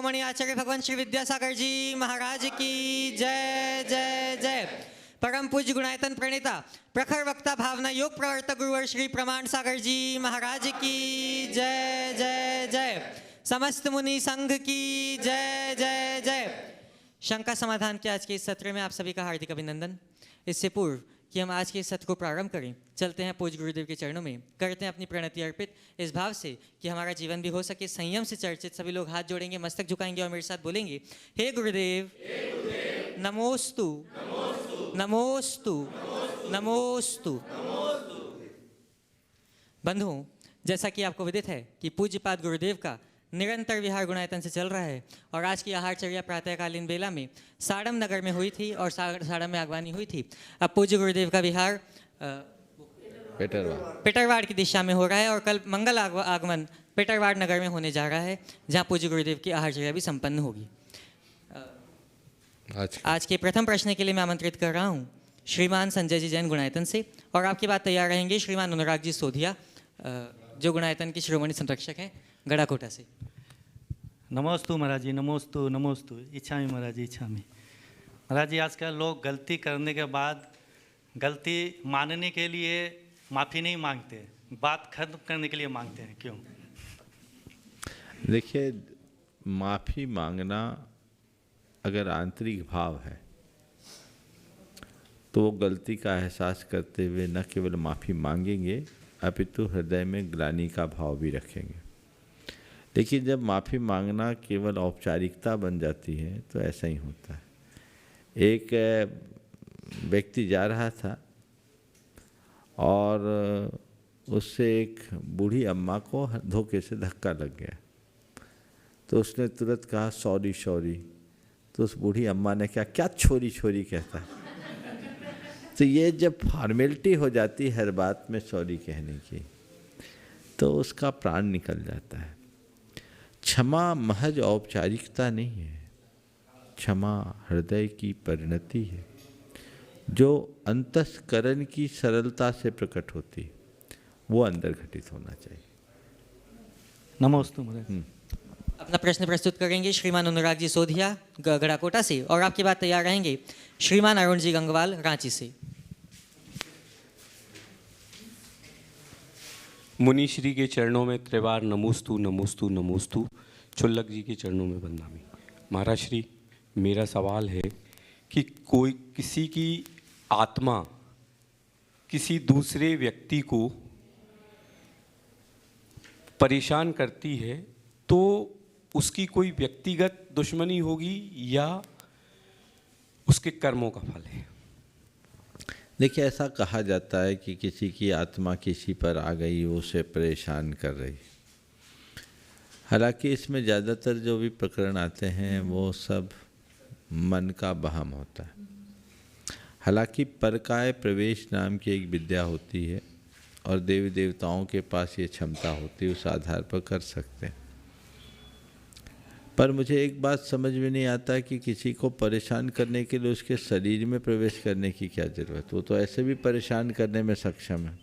शिरोमणि आचार्य भगवान श्री विद्यासागर जी महाराज की जय जय जय। परम पूज्य गुणायतन प्रणेता प्रखर वक्ता भावना योग प्रवर्तक गुरुवर श्री प्रमाण सागर जी महाराज की जय जय जय। समस्त मुनि संघ की जय जय जय। शंका समाधान के आज के इस सत्र में आप सभी का हार्दिक अभिनंदन। इससे पूर्व कि हम आज के इस सत्र को प्रारंभ करें, चलते हैं पूज्य गुरुदेव के चरणों में, करते हैं अपनी प्रणति अर्पित इस भाव से कि हमारा जीवन भी हो सके संयम से चर्चित। सभी लोग हाथ जोड़ेंगे, मस्तक झुकाएंगे और मेरे साथ बोलेंगे, हे गुरुदेव नमोस्तु नमोस्तु नमोस्तु। बंधुओं, जैसा कि आपको विदित है कि पूज्यपाद गुरुदेव का निरंतर विहार गुणायतन से चल रहा है और आज की आहारचर्या प्रातःकालीन बेला में साड़म नगर में हुई थी और साड़म में आगवानी हुई थी। अब पूज्य गुरुदेव का विहार पेटरवाड़ की दिशा में हो रहा है और कल मंगल आगमन पेटरवाड़ नगर में होने जा रहा है, जहां पूज्य गुरुदेव की आहारचर्या भी संपन्न होगी। आज के प्रथम प्रश्न के लिए मैं आमंत्रित कर रहा हूं श्रीमान संजय जी जैन गुणायतन से, और आपके बाद तैयार रहेंगे श्रीमान अनुराग जी सोधिया जो गुणायतन के शिरोमणि संरक्षक हैं गड़ाकोटा से। नमोस्तु महाराज जी, नमोस्तु नमोस्तु। इच्छा में महाराज जी, इच्छा में। महाराज जी, आजकल लोग गलती करने के बाद गलती मानने के लिए माफ़ी नहीं मांगते, बात खत्म करने के लिए मांगते हैं, क्यों? देखिए, माफ़ी मांगना अगर आंतरिक भाव है तो वो गलती का एहसास करते हुए न केवल माफ़ी मांगेंगे अपितु हृदय में ग्लानि का भाव भी रखेंगे। लेकिन जब माफ़ी मांगना केवल औपचारिकता बन जाती है तो ऐसा ही होता है। एक व्यक्ति जा रहा था और उससे एक बूढ़ी अम्मा को धोखे से धक्का लग गया, तो उसने तुरंत कहा सॉरी सॉरी। तो उस बूढ़ी अम्मा ने कहा क्या छोरी छोरी कहता है। तो ये जब फॉर्मेलिटी हो जाती है हर बात में सॉरी कहने की, तो उसका प्राण निकल जाता है। क्षमा महज औपचारिकता नहीं है, क्षमा हृदय की परिणति है जो अंतस्करण की सरलता से प्रकट होती है, वो अंदर घटित होना चाहिए। नमोस्तु। अपना प्रश्न प्रस्तुत करेंगे श्रीमान अनुराग जी सोधिया गड़ाकोटा से, और आपके बाद तैयार रहेंगे श्रीमान अरुण जी गंगवाल रांची से। मुनि श्री के चरणों में त्रिवार नमोस्तु नमोस्तु नमोस्तु। चुल्लक जी के चरणों में वंदनामि। महाराज श्री, मेरा सवाल है कि कोई किसी की आत्मा किसी दूसरे व्यक्ति को परेशान करती है तो उसकी कोई व्यक्तिगत दुश्मनी होगी या उसके कर्मों का फल है? देखिए, ऐसा कहा जाता है कि किसी की आत्मा किसी पर आ गई, उसे परेशान कर रही। हालांकि इसमें ज़्यादातर जो भी प्रकरण आते हैं वो सब मन का वहम होता है। हालांकि परकाय प्रवेश नाम की एक विद्या होती है और देवी देवताओं के पास ये क्षमता होती है, उस आधार पर कर सकते हैं। पर मुझे एक बात समझ में नहीं आता कि किसी को परेशान करने के लिए उसके शरीर में प्रवेश करने की क्या ज़रूरत। वो तो ऐसे भी परेशान करने में सक्षम है।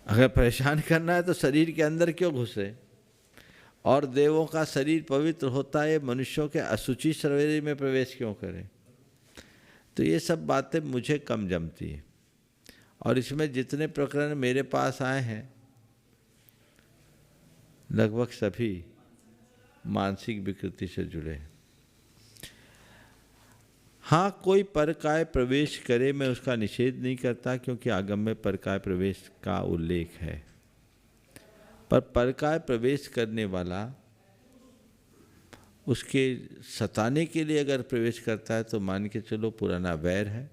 अगर परेशान करना है तो शरीर के अंदर क्यों घुसे? और देवों का शरीर पवित्र होता है, मनुष्यों के अशुचि शरीर में प्रवेश क्यों करें? तो ये सब बातें मुझे कम जमती है। और इसमें जितने प्रकरण मेरे पास आए हैं लगभग सभी मानसिक विकृति से जुड़े हैं। हाँ, कोई परकाय प्रवेश करे, मैं उसका निषेध नहीं करता, क्योंकि आगम में परकाय प्रवेश का उल्लेख है। पर परकाय प्रवेश करने वाला उसके सताने के लिए अगर प्रवेश करता है तो मान के चलो पुराना वैर है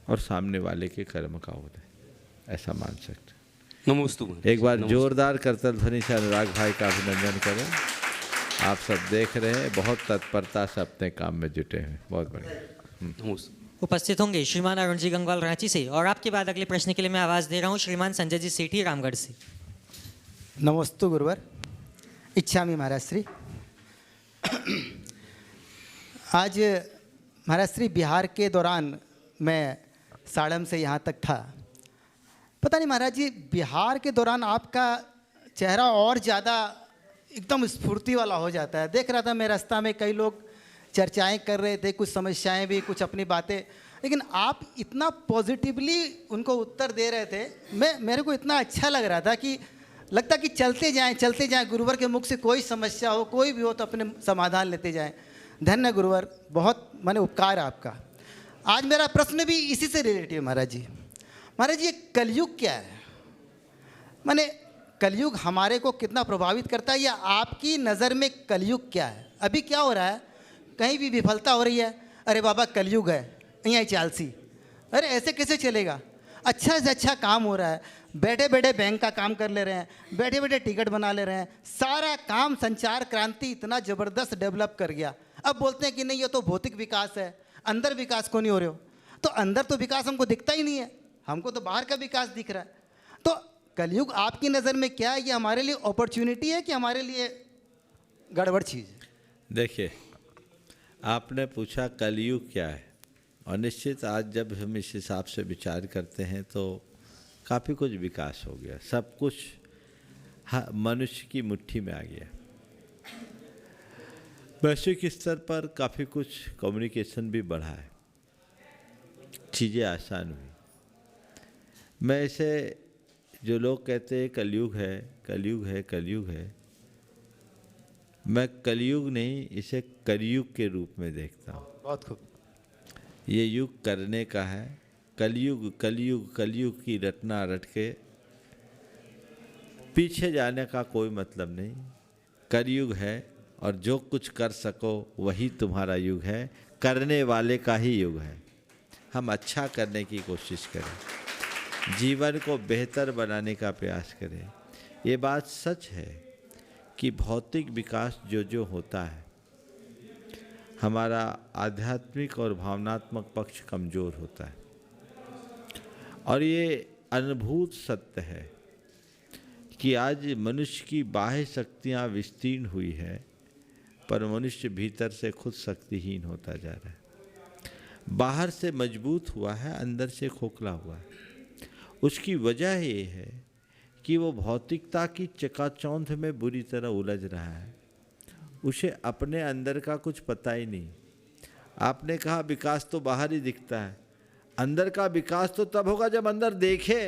और सामने वाले के कर्म का उदय, ऐसा मान सकते हैं। नमोस्तु। एक बार जोरदार करतल ध्वनि से अनुराग भाई का अभिनंदन करें। आप सब देख रहे हैं, बहुत तत्परता से अपने काम में जुटे हैं, बहुत बढ़िया। उपस्थित होंगे श्रीमान अरुण जी गंगवाल रांची से, और आपके बाद अगले प्रश्न के लिए मैं आवाज़ दे रहा हूँ श्रीमान संजय जी सेठी रामगढ़ से। नमोस्तु गुरुवर, इच्छामि महाराज श्री। आज महाराज श्री बिहार के दौरान मैं साड़म से यहाँ तक था। पता नहीं महाराज जी, बिहार के दौरान आपका चेहरा और ज़्यादा एकदम स्फूर्ति वाला हो जाता है। देख रहा था मैं रास्ता में कई लोग चर्चाएं कर रहे थे, कुछ समस्याएं भी, कुछ अपनी बातें, लेकिन आप इतना पॉजिटिवली उनको उत्तर दे रहे थे। मेरे को इतना अच्छा लग रहा था कि लगता कि चलते जाएं गुरुवर के मुख से कोई समस्या हो, कोई भी हो तो अपने समाधान लेते जाएं। धन्य गुरुवर, बहुत माने उपकार है आपका। आज मेरा प्रश्न भी इसी से रिलेटेड है महाराज जी। महाराज जी, ये कलयुग क्या है? माने कलयुग हमारे को कितना प्रभावित करता है, या आपकी नज़र में कलयुग क्या है? अभी क्या हो रहा है, कहीं भी विफलता हो रही है, अरे बाबा कलयुग है, यहाँ चालसी, अरे ऐसे कैसे चलेगा? अच्छा से अच्छा काम हो रहा है, बैठे बैठे बैंक का काम कर ले रहे हैं, बैठे बैठे टिकट बना ले रहे हैं, सारा काम संचार क्रांति इतना ज़बरदस्त डेवलप कर गया। अब बोलते हैं कि नहीं ये तो भौतिक विकास है, अंदर विकास को नहीं हो रहे हो। तो अंदर तो विकास हमको दिखता ही नहीं है, हमको तो बाहर का विकास दिख रहा है। तो कलयुग आपकी नज़र में क्या है? ये हमारे लिए अपॉर्चुनिटी है कि हमारे लिए गड़बड़ चीज़ है? देखिए, आपने पूछा कलयुग क्या है, और निश्चित आज जब हम इस हिसाब से विचार करते हैं तो काफ़ी कुछ विकास हो गया, सब कुछ मनुष्य की मुट्ठी में आ गया। वैश्विक स्तर पर काफ़ी कुछ कम्युनिकेशन भी बढ़ा है, चीज़ें आसान हुई। मैं इसे, जो लोग कहते हैं कलयुग है कलयुग है कलयुग है, मैं कलयुग नहीं, इसे कलयुग के रूप में देखता हूँ। बहुत खूब। ये युग करने का है। कलयुग कलयुग कलयुग की रटना रट के पीछे जाने का कोई मतलब नहीं। कलयुग है और जो कुछ कर सको वही तुम्हारा युग है, करने वाले का ही युग है। हम अच्छा करने की कोशिश करें, जीवन को बेहतर बनाने का प्रयास करें। ये बात सच है कि भौतिक विकास जो होता है, हमारा आध्यात्मिक और भावनात्मक पक्ष कमज़ोर होता है, और ये अनुभूत सत्य है कि आज मनुष्य की बाह्य शक्तियाँ विस्तीर्ण हुई है, पर मनुष्य भीतर से खुद शक्तिहीन होता जा रहा है। बाहर से मजबूत हुआ है, अंदर से खोखला हुआ है। उसकी वजह ये है कि वो भौतिकता की चकाचौंध में बुरी तरह उलझ रहा है, उसे अपने अंदर का कुछ पता ही नहीं। आपने कहा विकास तो बाहर ही दिखता है, अंदर का विकास तो तब होगा जब अंदर देखे।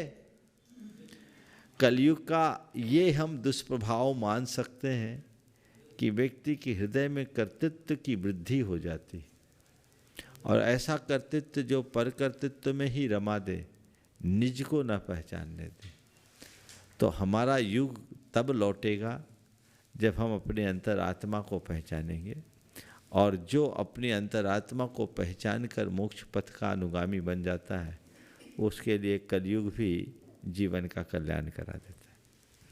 कलयुग का ये हम दुष्प्रभाव मान सकते हैं कि व्यक्ति के हृदय में कर्तृत्व की वृद्धि हो जाती, और ऐसा कर्तृत्व जो पर कर्तृत्व में ही रमा दे, निज को न पहचानने दे। तो हमारा युग तब लौटेगा जब हम अपने अंतरात्मा को पहचानेंगे, और जो अपनी अंतरात्मा को पहचान कर मोक्ष पथ का अनुगामी बन जाता है, उसके लिए कलयुग भी जीवन का कल्याण करा देता है।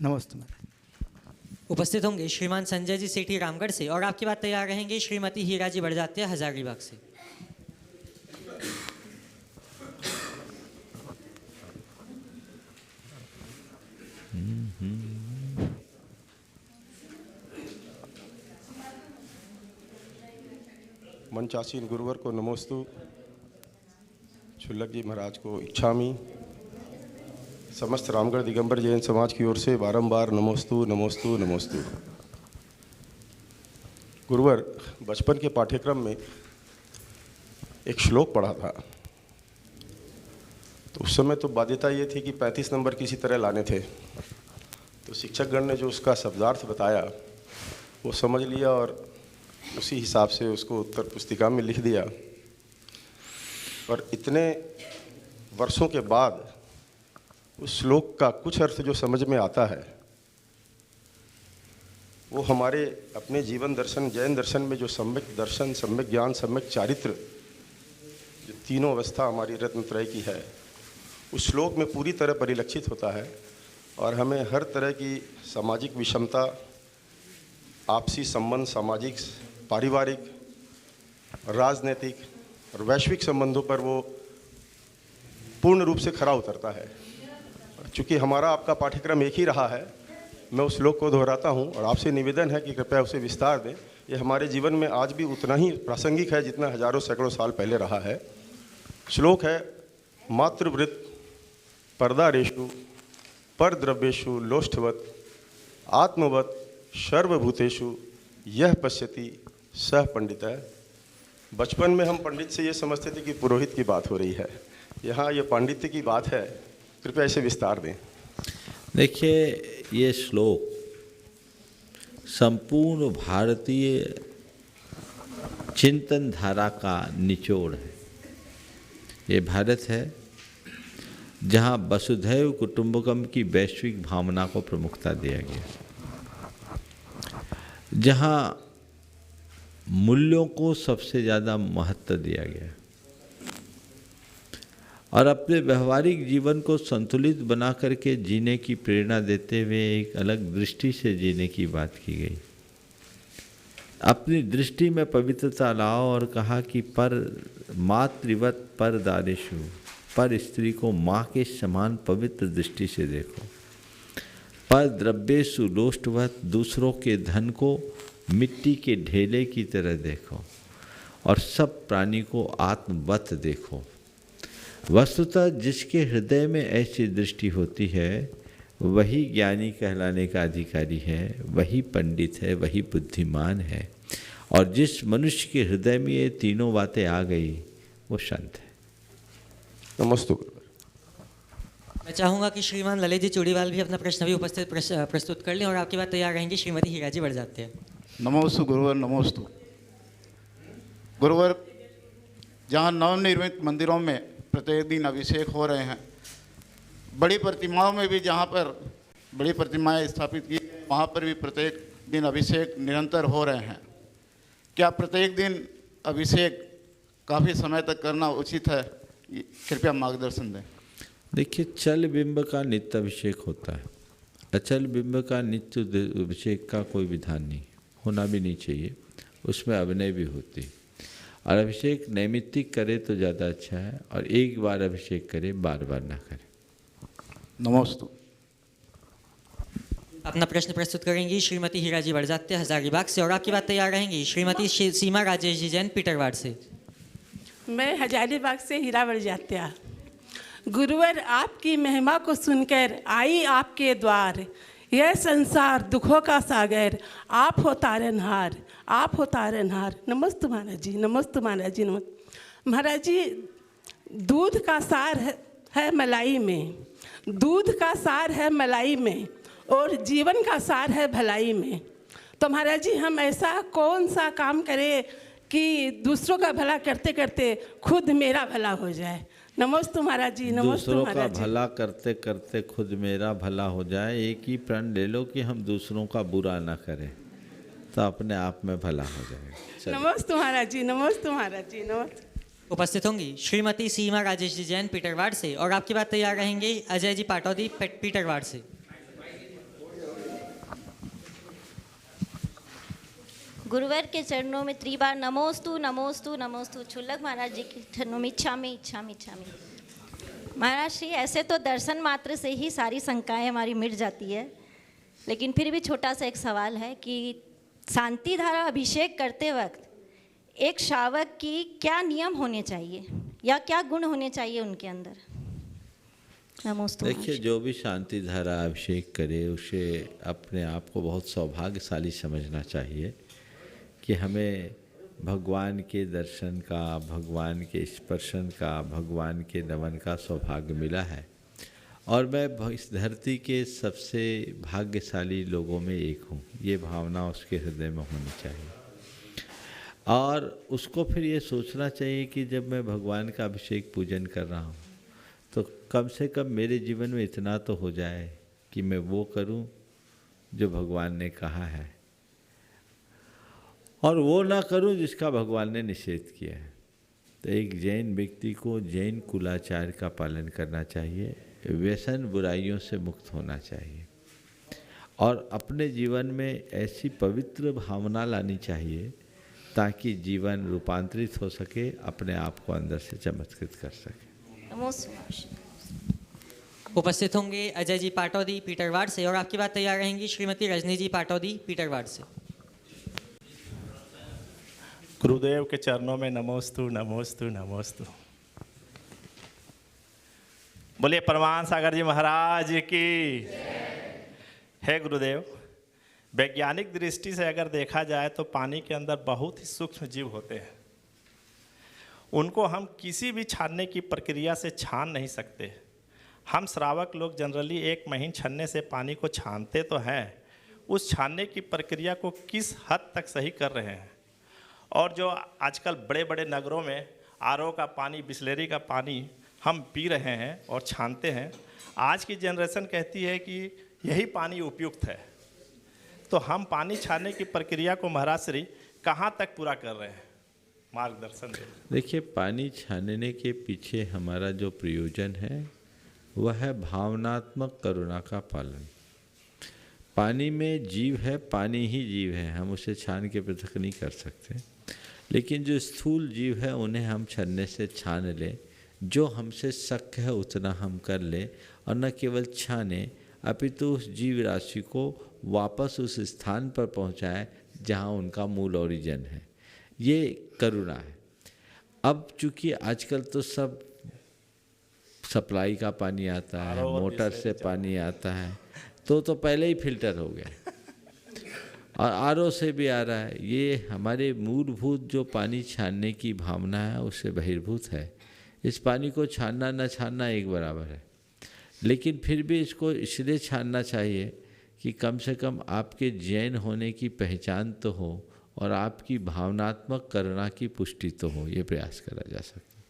नमस्ते महाराज। उपस्थित होंगे श्रीमान संजय जी सेठी रामगढ़ से, और आपकी बात तैयार रहेंगे श्रीमती हीरा जी बड़जात्या हजारीबाग से। मंचासीन गुरुवर को नमोस्तु, शुल्लक जी महाराज को इच्छामी, समस्त रामगढ़ दिगंबर जैन समाज की ओर से बारंबार नमोस्तु नमोस्तु नमोस्तु। गुरुवर, बचपन के पाठ्यक्रम में एक श्लोक पढ़ा था, तो उस समय तो बाध्यता ये थी कि 35 नंबर किसी तरह लाने थे। तो शिक्षकगण ने जो उसका शब्दार्थ बताया वो समझ लिया, और उसी हिसाब से उसको उत्तर पुस्तिका में लिख दिया। और इतने वर्षों के बाद उस श्लोक का कुछ अर्थ जो समझ में आता है, वो हमारे अपने जीवन दर्शन, जैन दर्शन में जो सम्यक दर्शन, सम्यक ज्ञान, सम्यक चारित्र, जो तीनों अवस्था हमारी रत्नत्रय की है, उस श्लोक में पूरी तरह परिलक्षित होता है। और हमें हर तरह की सामाजिक विषमता, आपसी संबंध, सामाजिक, पारिवारिक, राजनीतिक और वैश्विक संबंधों पर वो पूर्ण रूप से खरा उतरता है। चूँकि हमारा आपका पाठ्यक्रम एक ही रहा है, मैं उस श्लोक को दोहराता हूँ और आपसे निवेदन है कि कृपया उसे विस्तार दें। ये हमारे जीवन में आज भी उतना ही प्रासंगिक है जितना हजारों सैकड़ों साल पहले रहा है। श्लोक है, मातृवृत्त परदारेषु परद्रव्येषु लोष्ठवत् आत्मवत् सर्वभूतेषु यह पश्यति सह पंडितः। बचपन में हम पंडित से ये समझते थे कि पुरोहित की बात हो रही है, यहाँ ये पांडित्य की बात है। कृपया इसे विस्तार दें। देखिए, ये श्लोक संपूर्ण भारतीय चिंतन धारा का निचोड़ है। ये भारत है जहाँ वसुधैव कुटुंबकम की वैश्विक भावना को प्रमुखता दिया गया, जहाँ मूल्यों को सबसे ज़्यादा महत्व दिया गया और अपने व्यवहारिक जीवन को संतुलित बना करके जीने की प्रेरणा देते हुए एक अलग दृष्टि से जीने की बात की गई। अपनी दृष्टि में पवित्रता लाओ और कहा कि पर मातृवत पर दारेशु, पर स्त्री को माँ के समान पवित्र दृष्टि से देखो। पर द्रव्येषु लोष्टवत, दूसरों के धन को मिट्टी के ढेले की तरह देखो और सब प्राणी को आत्मवत देखो। वस्तुतः जिसके हृदय में ऐसी दृष्टि होती है वही ज्ञानी कहलाने का अधिकारी है, वही पंडित है, वही बुद्धिमान है। और जिस मनुष्य के हृदय में ये तीनों बातें आ गई वो संत है। नमस्ते। मैं चाहूँगा कि श्रीमान ललित जी चूड़ीवाल भी अपना प्रश्न भी प्रस्तुत कर लें और आपके बाद तैयार रहेंगी श्रीमती हीरा जी बढ़ जाते हैं। नमोस्तु गुरुवर, नमोस्तु गुरुवर। जहाँ नवनिर्मित मंदिरों में प्रत्येक दिन अभिषेक हो रहे हैं, बड़ी प्रतिमाओं में भी जहाँ पर बड़ी प्रतिमाएं स्थापित की वहाँ पर भी प्रत्येक दिन अभिषेक निरंतर हो रहे हैं। क्या प्रत्येक दिन अभिषेक काफ़ी समय तक करना उचित है? कृपया मार्गदर्शन दें। देखिए, चल बिंब का नित्य अभिषेक होता है, अचल बिंब का नित्य अभिषेक का कोई विधान नहीं, होना भी नहीं चाहिए, उसमें अभिनय भी होती है। और अभिषेक नैमित्तिक करे तो ज़्यादा अच्छा है, और एक बार अभिषेक करे, बार बार ना करे। नमोस्तु। अपना प्रश्न प्रस्तुत करेंगी श्रीमती हीरा जी बड़जात्या हजारीबाग से और आपकी बात तैयार रहेंगी श्रीमती सीमा राजेश जी जैन पीटरवाड़ से। मैं हजारीबाग से हीरा बड़जात्या। गुरुवर, आपकी महिमा को सुनकर आई आपके द्वार, यह संसार दुखों का सागर, आप हो तारनहार, आप हो तारनहार। नमस्ते महाराज जी, नमस्ते महाराज जी, नमस्ते महाराज जी। दूध का सार है मलाई में, दूध का सार है मलाई में, और जीवन का सार है भलाई में। तो महाराज जी, हम ऐसा कौन सा काम करें कि दूसरों का भला करते करते खुद मेरा भला हो जाए? नमस्ते महाराज जी, नमस्ते दूसरों का महाराज जी। भला करते करते खुद मेरा भला हो जाए, एक ही प्रण ले लो कि हम दूसरों का बुरा ना करें, तो अपने आप में भला हो जाएगा। नमस्ते महाराज जी, नमस्ते महाराज जी, नमस्ते। उपस्थित होंगी श्रीमती सीमा राजेश जी जैन पीटरवाड़ से और आपकी बात तैयार रहेंगे अजय जी पाटौदी पीटरवाड़ से। गुरुवर के चरणों में त्रिबार नमोस्तु नमोस्तु नमोस्तु। छुल्लक महाराज जी के चरणों में इच्छामी इच्छामी इच्छामी। महाराज श्री, ऐसे तो दर्शन मात्र से ही सारी शंकाएं हमारी मिट जाती है, लेकिन फिर भी छोटा सा एक सवाल है कि शांति धारा अभिषेक करते वक्त एक श्रावक की क्या नियम होने चाहिए या क्या गुण होने चाहिए उनके अंदर? नमोस्तु। देखिए, जो भी शांति धारा अभिषेक करे उसे अपने आप को बहुत सौभाग्यशाली समझना चाहिए कि हमें भगवान के दर्शन का, भगवान के स्पर्शन का, भगवान के नमन का सौभाग्य मिला है और मैं इस धरती के सबसे भाग्यशाली लोगों में एक हूँ। ये भावना उसके हृदय में होनी चाहिए और उसको फिर ये सोचना चाहिए कि जब मैं भगवान का अभिषेक पूजन कर रहा हूँ तो कम से कम मेरे जीवन में इतना तो हो जाए कि मैं वो करूँ जो भगवान ने कहा है और वो ना करूं जिसका भगवान ने निषेध किया है। तो एक जैन व्यक्ति को जैन कुलाचार का पालन करना चाहिए, व्यसन बुराइयों से मुक्त होना चाहिए और अपने जीवन में ऐसी पवित्र भावना लानी चाहिए ताकि जीवन रूपांतरित हो सके, अपने आप को अंदर से चमत्कृत कर सके। उपस्थित होंगे अजय जी पाटौदी पीटरवाड़ से और आपकी बात तैयार रहेंगी श्रीमती रजनी जी पाटौदी पीटरवाड़ से। गुरुदेव के चरणों में नमोस्तु नमोस्तु नमोस्तु। बोलिए परमान सागर जी महाराज की। है गुरुदेव, वैज्ञानिक दृष्टि से अगर देखा जाए तो पानी के अंदर बहुत ही सूक्ष्म जीव होते हैं। उनको हम किसी भी छानने की प्रक्रिया से छान नहीं सकते। हम श्रावक लोग जनरली एक महीन छन्ने से पानी को छानते तो हैं, उस छानने की प्रक्रिया को किस हद तक सही कर रहे हैं। और जो आजकल बड़े बड़े नगरों में आरओ का पानी, बिस्लेरी का पानी हम पी रहे हैं और छानते हैं, आज की जनरेशन कहती है कि यही पानी उपयुक्त है। तो हम पानी छानने की प्रक्रिया को महाराज श्री कहाँ तक पूरा कर रहे हैं, मार्गदर्शन दें। देखिए, पानी छानने के पीछे हमारा जो प्रयोजन है वह है भावनात्मक करुणा का पालन। पानी में जीव है, पानी ही जीव है, हम उसे छान के पृथक नहीं कर सकते। लेकिन जो स्थूल जीव है उन्हें हम छन्ने से छान लें, जो हमसे शक्य है उतना हम कर लें, और न केवल छाने अपितु उस जीव राशि को वापस उस स्थान पर पहुंचाएं जहां उनका मूल ओरिजिन है। ये करुणा है। अब चूँकि आजकल तो सब सप्लाई का पानी आता है, मोटर से पानी आता है, तो पहले ही फिल्टर हो गया और आरओ से भी आ रहा है। ये हमारे मूलभूत जो पानी छानने की भावना है उससे बहिर्भूत है। इस पानी को छानना न छानना एक बराबर है, लेकिन फिर भी इसको इसलिए छानना चाहिए कि कम से कम आपके जैन होने की पहचान तो हो और आपकी भावनात्मक करुणा की पुष्टि तो हो। ये प्रयास करा जा सकता है।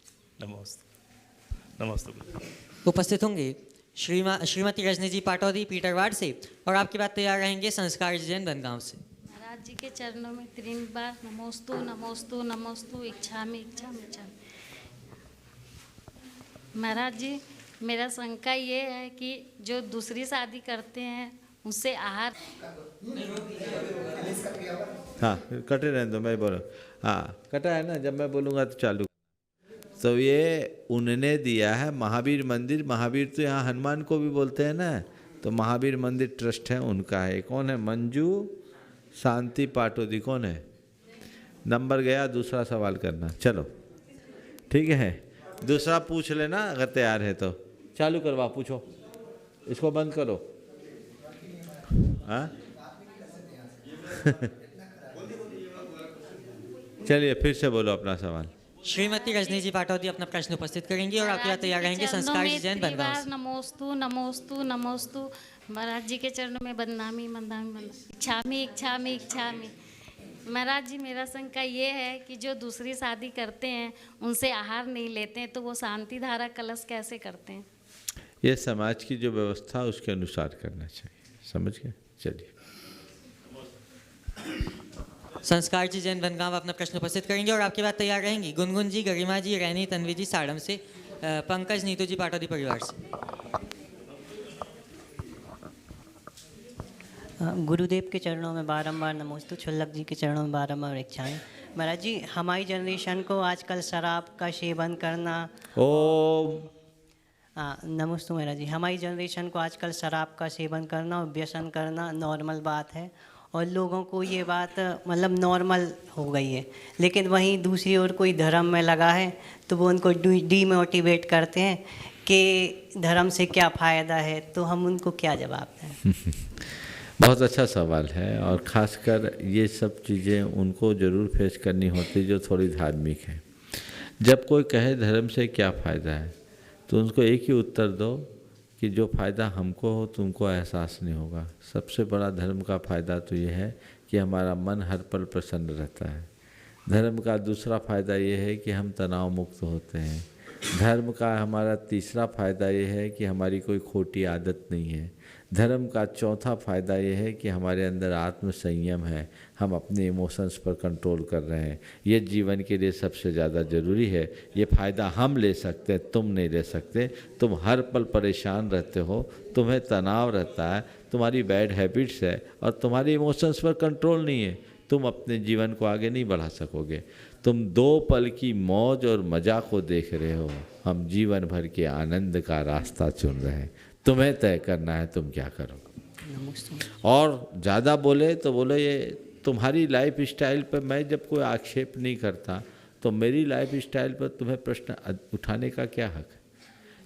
नमस्ते। नमस्ते। उपस्थित होंगे श्रीमती रजनी जी पाटौदी पीटरवाड़ से, और आपकी बात तैयार रहेंगे संस्कार जैन बनगांव से। महाराज जी के चरणों में 3 बार नमोस्तु नमोस्तु नमोस्तु इच्छामि इच्छामि इच्छामि। महाराज जी, मेरा शंका ये है कि जो दूसरी शादी करते हैं उससे आहार। हाँ, कटे रहने दो, मैं बोलूँ। हाँ, कटा है ना, जब मैं बोलूँगा तो चालू। तो ये उन्होंने दिया है महावीर मंदिर। महावीर तो यहाँ हनुमान को भी बोलते हैं ना, तो महावीर मंदिर ट्रस्ट है, उनका है। कौन है? मंजू शांति पाटौदी। कौन है? नंबर गया, दूसरा सवाल करना। चलो ठीक है, दूसरा पूछ लेना अगर तैयार है तो। चालू करवा, पूछो। इसको बंद करो। हाँ चलिए फिर से बोलो अपना सवाल। श्रीमती रजनी जी पाटौदी अपना प्रश्न उपस्थित करेंगी और आपके बाद तैयार रहेंगे संस्कार जैन बनगांव से। नमोस्तु नमोस्तु नमोस्तु। महाराज जी के चरणों में बदनामी बदनामी इच्छामि इच्छामि इच्छामि। महाराज जी, मेरा शंका ये है कि जो दूसरी शादी करते हैं उनसे आहार नहीं लेते हैं, तो वो शांति धारा कलश कैसे करते हैं? ये समाज की जो व्यवस्था उसके अनुसार करना चाहिए। समझ गए? चलिए। संस्कार जी जैन बनगांव अपना प्रश्न उपस्थित करेंगे और आपके बाद तैयार रहेंगी गुनगुन जी, गरिमा जी, रैनी, तन्वी जी साड़म से, पंकज, नीतू जी पाटौदी परिवार से। गुरुदेव के चरणों में बारंबार नमोस्तु, छुल्लक जी के चरणों में बारंबार इच्छाएं। महाराज जी, हमारी जनरेशन को आजकल शराब का सेवन करना। नमोस्तु महाराज जी, हमारी जनरेशन को आजकल शराब का सेवन करना और व्यसन करना नॉर्मल बात है, और लोगों को ये बात मतलब नॉर्मल हो गई है। लेकिन वहीं दूसरी ओर कोई धर्म में लगा है तो वो उनको डीमोटिवेट करते हैं कि धर्म से क्या फ़ायदा है, तो हम उनको क्या जवाब दें? बहुत अच्छा सवाल है, और ख़ासकर ये सब चीज़ें उनको ज़रूर फेस करनी होती जो थोड़ी धार्मिक है। जब कोई कहे धर्म से क्या फ़ायदा है, तो उनको एक ही उत्तर दो कि जो फ़ायदा हमको हो तुमको एहसास नहीं होगा। सबसे बड़ा धर्म का फ़ायदा तो ये है कि हमारा मन हर पल प्रसन्न रहता है। धर्म का दूसरा फ़ायदा ये है कि हम तनाव मुक्त होते हैं। धर्म का हमारा तीसरा फ़ायदा ये है कि हमारी कोई खोटी आदत नहीं है। धर्म का चौथा फ़ायदा ये है कि हमारे अंदर आत्म संयम है, हम अपने इमोशंस पर कंट्रोल कर रहे हैं। ये जीवन के लिए सबसे ज़्यादा ज़रूरी है। ये फ़ायदा हम ले सकते हैं, तुम नहीं ले सकते। तुम हर पल परेशान रहते हो, तुम्हें तनाव रहता है, तुम्हारी बैड हैबिट्स है और तुम्हारे इमोशंस पर कंट्रोल नहीं है। तुम अपने जीवन को आगे नहीं बढ़ा सकोगे। तुम 2 पल की मौज और मज़ा को देख रहे हो, हम जीवन भर के आनंद का रास्ता चुन रहे हैं। तुम्हें तय करना है तुम क्या करोगे। और ज़्यादा बोले तो बोले ये तुम्हारी लाइफ स्टाइल पर मैं जब कोई आक्षेप नहीं करता, तो मेरी लाइफ स्टाइल पर तुम्हें प्रश्न उठाने का क्या हक है?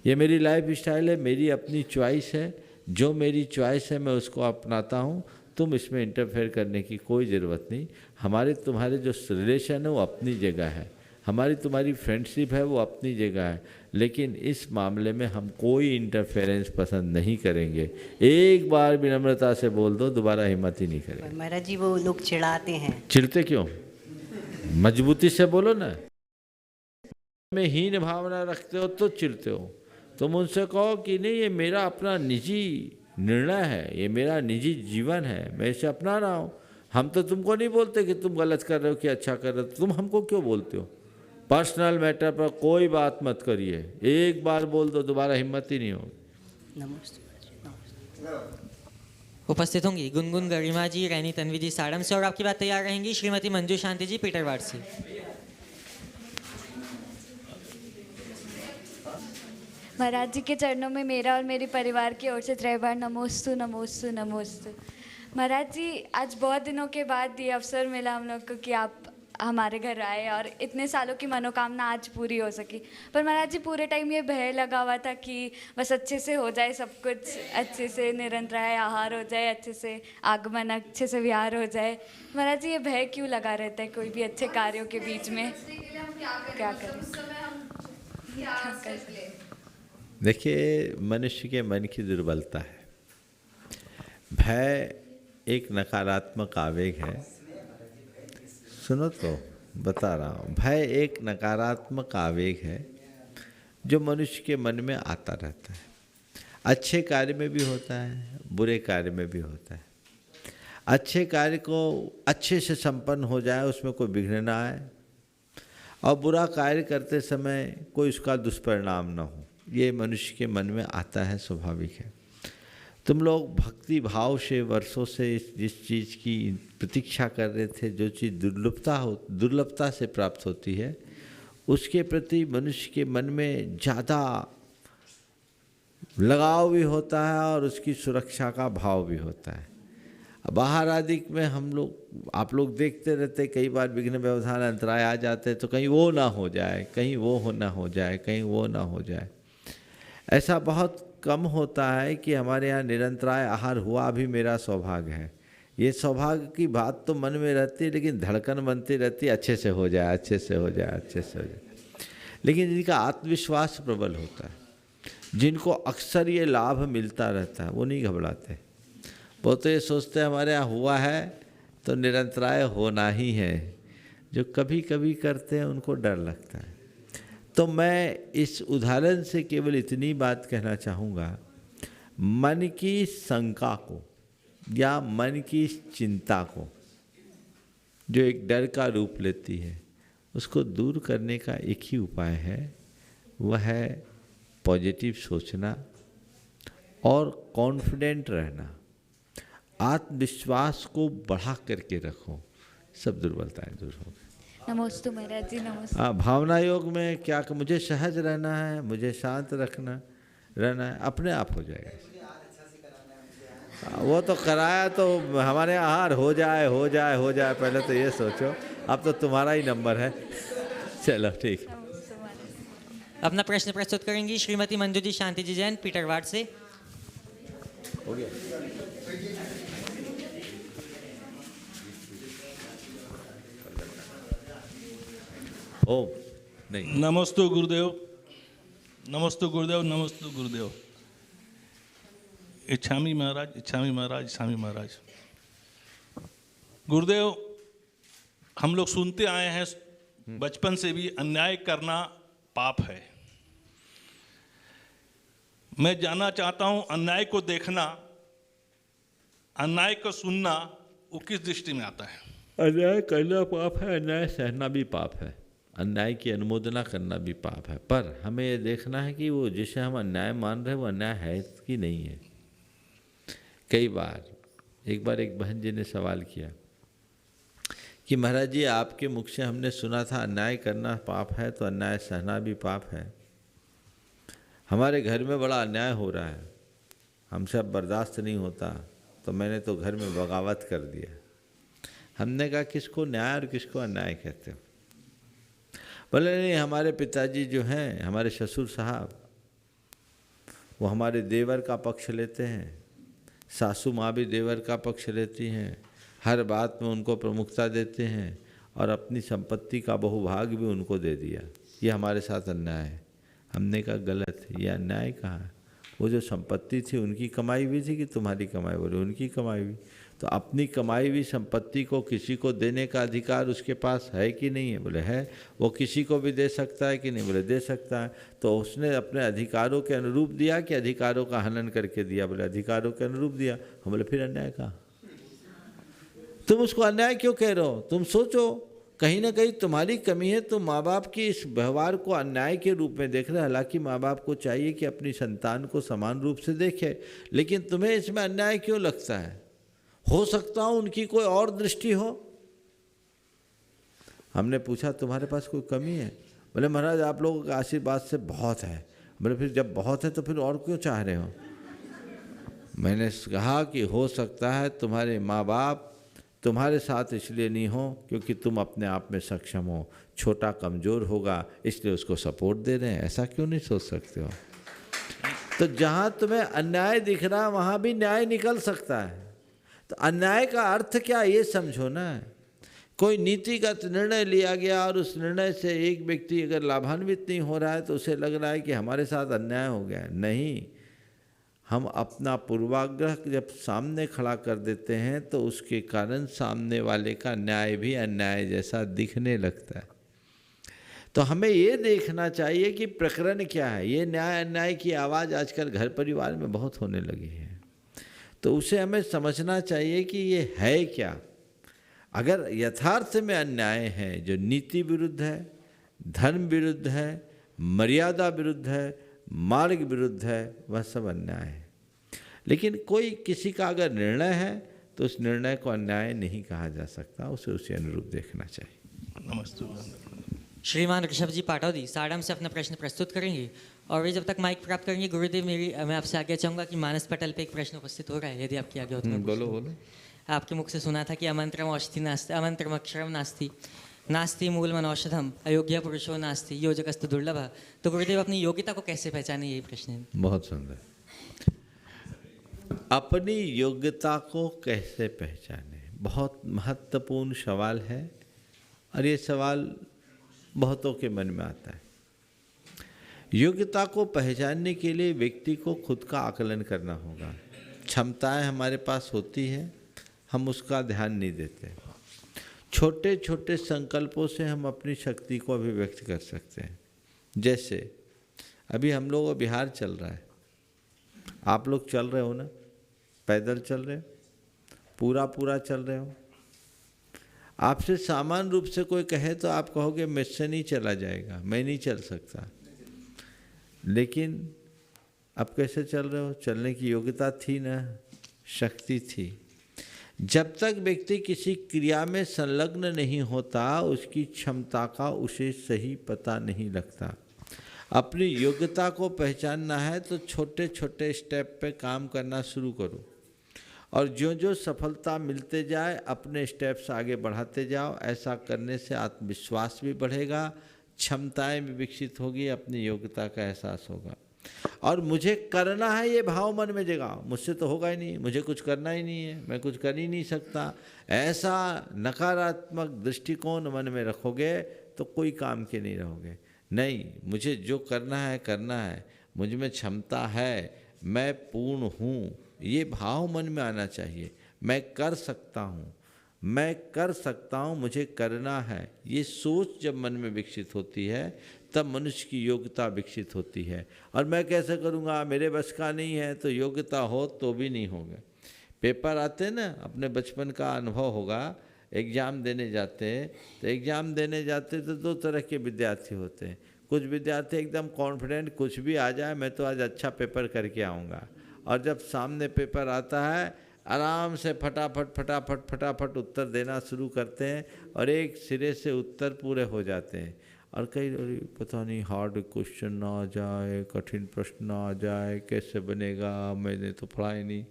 ये मेरी लाइफ स्टाइल है, मेरी अपनी चॉइस है। जो मेरी चॉइस है मैं उसको अपनाता हूँ। तुम इसमें इंटरफेयर करने की कोई ज़रूरत नहीं। हमारे तुम्हारे जो रिलेशन है वो अपनी जगह है, हमारी तुम्हारी फ्रेंडशिप है वो अपनी जगह है, लेकिन इस मामले में हम कोई इंटरफेरेंस पसंद नहीं करेंगे। एक बार विनम्रता से बोल दो, दोबारा हिम्मत ही नहीं करेंगे। महाराज जी वो लोग चिढ़ाते हैं। चिढ़ते क्यों? मजबूती से बोलो ना। में हीन भावना रखते हो तो चिढ़ते हो। तुम उनसे कहो कि नहीं, ये मेरा अपना निजी निर्णय है, ये मेरा निजी जीवन है, मैं इसे अपना रहा हूँ। हम तो तुमको नहीं बोलते कि तुम गलत कर रहे हो कि अच्छा कर रहे हो, तुम हमको क्यों बोलते हो? पर्सनल मैटर पर कोई बात मत करिए, एक बार बोल दो, दोबारा हिम्मत ही नहीं होगी। नमस्ते। उपस्थित होंगी गुनगुन गरिमा जी, रैनी तन्वी जी साड़म से, और आपकी बात तैयार रहेंगी श्रीमती मंजू शांति जी पीटरवाड़ से। महाराज जी के चरणों में मेरा और मेरे परिवार की ओर से 3 बार नमोस्तु नमोस्तु नमोस्तु। महाराज जी, आज बहुत दिनों के बाद ये अवसर मिला हम लोग को कि आप हमारे घर आए और इतने सालों की मनोकामना आज पूरी हो सकी। पर महाराज जी, पूरे टाइम ये भय लगा हुआ था कि बस अच्छे से हो जाए सब कुछ, अच्छे से निरंतराय आहार हो जाए, अच्छे से आगमन, अच्छे से विहार हो जाए। महाराज जी, ये भय क्यों लगा रहता है कोई भी अच्छे कार्यों के बीच में? क्या करें? देखिए, मनुष्य के मन की दुर्बलता है। भय एक नकारात्मक आवेग है। सुनो तो बता रहा हूँ, भय एक नकारात्मक आवेग है जो मनुष्य के मन में आता रहता है। अच्छे कार्य में भी होता है, बुरे कार्य में भी होता है। अच्छे कार्य को अच्छे से संपन्न हो जाए, उसमें कोई विघ्न ना आए, और बुरा कार्य करते समय कोई उसका दुष्परिणाम ना हो, ये मनुष्य के मन में आता है, स्वाभाविक है। तुम लोग भक्ति भाव से वर्षों से जिस चीज़ की प्रतीक्षा कर रहे थे, जो चीज़ दुर्लभता से प्राप्त होती है, उसके प्रति मनुष्य के मन में ज़्यादा लगाव भी होता है और उसकी सुरक्षा का भाव भी होता है। बाहर आदि में आप लोग देखते रहते, कई बार विघ्न व्यवधान अंतराय आ जाते, तो कहीं वो ना हो जाए, कहीं वो ना हो जाए, कहीं वो ना हो जाए। ऐसा बहुत कम होता है कि हमारे यहाँ निरंतराय आहार हुआ भी मेरा सौभाग्य है। ये सौभाग्य की बात तो मन में रहती है, लेकिन धड़कन बनती रहती है, अच्छे से हो जाए, अच्छे से हो जाए, अच्छे से हो जाए। लेकिन जिनका आत्मविश्वास प्रबल होता है, जिनको अक्सर ये लाभ मिलता रहता है, वो नहीं घबराते। वो तो ये सोचते हैं हमारे यहाँ हुआ है तो निरंतराय होना ही है। जो कभी कभी करते हैं उनको डर लगता है। तो मैं इस उदाहरण से केवल इतनी बात कहना चाहूँगा, मन की शंका को या मन की चिंता को, जो एक डर का रूप लेती है, उसको दूर करने का एक ही उपाय है, वह है पॉजिटिव सोचना और कॉन्फिडेंट रहना। आत्मविश्वास को बढ़ा करके रखो, सब दुर्बलताएं दूर हो गई। नमोस्तु महाराज जी, नमस्ते। भावना योग में क्या कि मुझे सहज रहना है, मुझे शांत रहना है, अपने आप हो जाएगा। वो तो कराया तो हमारे आहार हो जाए हो जाए हो जाए, पहले तो ये सोचो, अब तो तुम्हारा ही नंबर है। चलो ठीक। अपना प्रश्न प्रस्तुत करेंगी श्रीमती मंजू जी शांति जी जैन पीटरवाड़ से। हो गया। ओम नहीं। नमस्तु गुरुदेव, नमस्तु गुरुदेव, नमस्तु गुरुदेव। इच्छामी महाराज, इच्छामी महाराज, इच्छामी महाराज। गुरुदेव, हम लोग सुनते आए हैं बचपन से भी, अन्याय करना पाप है। मैं जानना चाहता हूं, अन्याय को देखना, अन्याय को सुनना, वो किस दृष्टि में आता है? अन्याय करना पाप है, अन्याय सहना भी पाप है, अन्याय की अनुमोदना करना भी पाप है। पर हमें ये देखना है कि वो जिसे हम अन्याय मान रहे हैं वो अन्याय है कि नहीं है। कई बार एक बहन जी ने सवाल किया कि महाराज जी, आपके मुख से हमने सुना था अन्याय करना पाप है, तो अन्याय सहना भी पाप है। हमारे घर में बड़ा अन्याय हो रहा है, हमसे अब बर्दाश्त नहीं होता, तो मैंने तो घर में बगावत कर दिया। हमने कहा किसको न्याय और किसको अन्याय कहते हो? बोले नहीं, हमारे पिताजी जो हैं, हमारे ससुर साहब, वो हमारे देवर का पक्ष लेते हैं, सासू माँ भी देवर का पक्ष लेती हैं, हर बात में उनको प्रमुखता देते हैं और अपनी संपत्ति का बहुभाग भी उनको दे दिया। ये हमारे साथ अन्याय है। हमने कहा गलत है, ये अन्याय कहाँ है? वो जो संपत्ति थी उनकी कमाई हुई थी कि तुम्हारी कमाई? बोले उनकी कमाई हुई। तो अपनी कमाई हुई संपत्ति को किसी को देने का अधिकार उसके पास है कि नहीं है? बोले है। वो किसी को भी दे सकता है कि नहीं? बोले दे सकता है। तो उसने अपने अधिकारों के अनुरूप दिया कि अधिकारों का हनन करके दिया? बोले अधिकारों के अनुरूप दिया। हम बोले फिर अन्याय कहाँ? तुम उसको अन्याय क्यों कह रहे हो? तुम सोचो, कहीं ना कहीं तुम्हारी कमी है। तुम माँ बाप की इस व्यवहार को अन्याय के रूप में देख रहे हो। हालांकि माँ बाप को चाहिए कि अपनी संतान को समान रूप से देखे, लेकिन तुम्हें इसमें अन्याय क्यों लगता है? हो सकता हो उनकी कोई और दृष्टि हो। हमने पूछा तुम्हारे पास कोई कमी है? बोले महाराज आप लोगों के आशीर्वाद से बहुत है। बोले फिर जब बहुत है तो फिर और क्यों चाह रहे हो? मैंने कहा कि हो सकता है तुम्हारे माँ बाप तुम्हारे साथ इसलिए नहीं हो क्योंकि तुम अपने आप में सक्षम हो, छोटा कमज़ोर होगा इसलिए उसको सपोर्ट दे रहे हैं। ऐसा क्यों नहीं सोच सकते हो? तो जहाँ तुम्हें अन्याय दिख रहा वहाँ भी न्याय निकल सकता है। तो अन्याय का अर्थ क्या ये समझो ना। कोई नीतिगत निर्णय लिया गया और उस निर्णय से एक व्यक्ति अगर लाभान्वित नहीं हो रहा है तो उसे लग रहा है कि हमारे साथ अन्याय हो गया। नहीं, हम अपना पूर्वाग्रह जब सामने खड़ा कर देते हैं तो उसके कारण सामने वाले का न्याय भी अन्याय जैसा दिखने लगता है। तो हमें ये देखना चाहिए कि प्रकरण क्या है। ये न्याय अन्याय की आवाज़ आजकल घर परिवार में बहुत होने लगी है, तो उसे हमें समझना चाहिए कि ये है क्या। अगर यथार्थ में अन्याय है जो नीति विरुद्ध है, धर्म विरुद्ध है, मर्यादा विरुद्ध है, मार्ग विरुद्ध है, वह सब अन्याय है। लेकिन कोई किसी का अगर निर्णय है तो उस निर्णय को अन्याय नहीं कहा जा सकता, उसे उसी अनुरूप देखना चाहिए। नमस्ते। श्रीमान ऋषभ जी पाटौदी साड़म से अपना प्रश्न प्रस्तुत करेंगे और वे जब तक माइक प्राप्त करेंगे गुरुदेव मैं आपसे आगे चाहूँगा कि मानस पटल पे एक प्रश्न उपस्थित हो रहा है, यदि आपकी आगे हो तो मैं बोलो बोलो। आपके मुख से सुना था कि अमंत्रम औषधि नास्ति, अमंत्रम अक्षरम नास्ति, नास्ति मूलमन औषधम, अयोग्य पुरुषो नास्ति, योजकस्तु दुर्लभ। तो गुरुदेव अपनी योग्यता को कैसे पहचाने, यही प्रश्न है। बहुत सुंदर। अपनी योग्यता को कैसे पहचाने, बहुत महत्वपूर्ण सवाल है और ये सवाल बहुतों के मन में आता है। योग्यता को पहचानने के लिए व्यक्ति को खुद का आकलन करना होगा। क्षमताएं हमारे पास होती है, हम उसका ध्यान नहीं देते। छोटे छोटे संकल्पों से हम अपनी शक्ति को अभिव्यक्त कर सकते हैं। जैसे अभी हम लोग बिहार चल रहा है, आप लोग चल रहे हो ना, पैदल चल रहे हो, पूरा चल रहे हो। आपसे सामान्य रूप से कोई कहे तो आप कहोगे मुझसे नहीं चला जाएगा, मैं नहीं चल सकता। लेकिन अब कैसे चल रहे हो? चलने की योग्यता थी ना, शक्ति थी। जब तक व्यक्ति किसी क्रिया में संलग्न नहीं होता उसकी क्षमता का उसे सही पता नहीं लगता। अपनी योग्यता को पहचानना है तो छोटे छोटे स्टेप पे काम करना शुरू करो और जो जो सफलता मिलते जाए अपने स्टेप्स आगे बढ़ाते जाओ। ऐसा करने से आत्मविश्वास भी बढ़ेगा, क्षमताएं भी विकसित होगी, अपनी योग्यता का एहसास होगा। और मुझे करना है ये भाव मन में जगाओ। मुझसे तो होगा ही नहीं, मुझे कुछ करना ही नहीं है, मैं कुछ कर ही नहीं सकता, ऐसा नकारात्मक दृष्टिकोण मन में रखोगे तो कोई काम के नहीं रहोगे। नहीं, मुझे जो करना है, मुझ में क्षमता है, मैं पूर्ण हूँ, ये भाव मन में आना चाहिए। मैं कर सकता हूँ, मुझे करना है, ये सोच जब मन में विकसित होती है तब मनुष्य की योग्यता विकसित होती है। और मैं कैसे करूँगा, मेरे बस का नहीं है, तो योग्यता हो तो भी नहीं होगा। पेपर आते ना, अपने बचपन का अनुभव होगा, एग्ज़ाम देने जाते तो दो तरह के विद्यार्थी होते हैं। कुछ विद्यार्थी एकदम कॉन्फिडेंट, कुछ भी आ जाए मैं तो आज अच्छा पेपर करके आऊँगा, और जब सामने पेपर आता है आराम से फटाफट उत्तर देना शुरू करते हैं और एक सिरे से उत्तर पूरे हो जाते हैं। और कई पता नहीं हार्ड क्वेश्चन ना आ जाए, कठिन प्रश्न ना आ जाए, कैसे बनेगा, मैंने तो पढ़ा ही नहीं।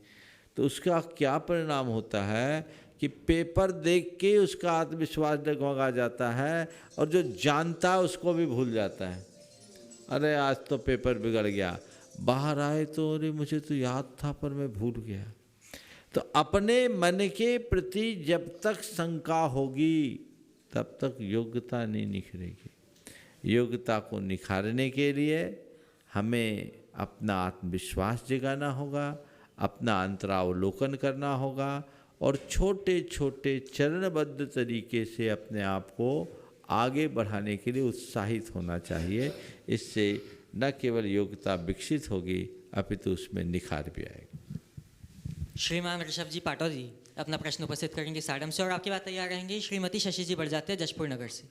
तो उसका क्या परिणाम होता है कि पेपर देख के उसका आत्मविश्वास डगमगा जाता है और जो जानता है उसको भी भूल जाता है। अरे आज तो पेपर बिगड़ गया, बाहर आए तो अरे मुझे तो याद था पर मैं भूल गया। तो अपने मन के प्रति जब तक शंका होगी तब तक योग्यता नहीं निखरेगी। योग्यता को निखारने के लिए हमें अपना आत्मविश्वास जगाना होगा, अपना अंतरावलोकन करना होगा और छोटे छोटे चरणबद्ध तरीके से अपने आप को आगे बढ़ाने के लिए उत्साहित होना चाहिए। इससे न केवल योग्यता विकसित होगी अपितु उसमें निखार भी आएगा। श्रीमान ऋषभ जी पाटो जी अपना प्रश्न उपस्थित करेंगे साडम से, और आपकी बात तैयार रहेंगी श्रीमती शशि जी बड़जात्या जशपुर नगर से।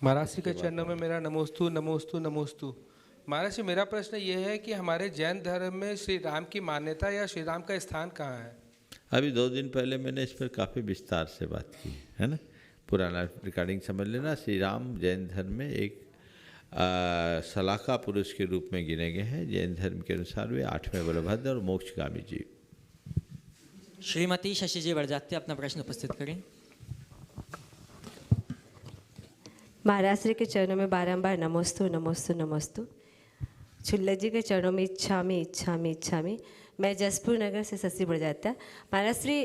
महाराज श्री के चरणों में मेरा नमोस्तु नमोस्तु नमोस्तु। महाराज जी मेरा प्रश्न ये है कि हमारे जैन धर्म में श्री राम की मान्यता या श्री राम का स्थान कहाँ है? अभी 2 दिन पहले मैंने इस पर काफ़ी विस्तार से बात की है ना, पुराना रिकॉर्डिंग समझ लेना। श्री राम जैन धर्म में एक सलाका पुरुष के रूप में गिने गए हैं। जैन धर्म के अनुसार वे 8वें बलभद्र और मोक्षगामी जीव। श्रीमती शशि जी बड़जात्या अपना प्रश्न उपस्थित करें। महाराज श्री के चरणों में बारंबार नमोस्तु नमोस्तु नमोस्तु। छुल्लक जी के चरणों में इच्छामी इच्छामी इच्छामी। मैं जसपुर नगर से शशि बड़जात्या। महाराज श्री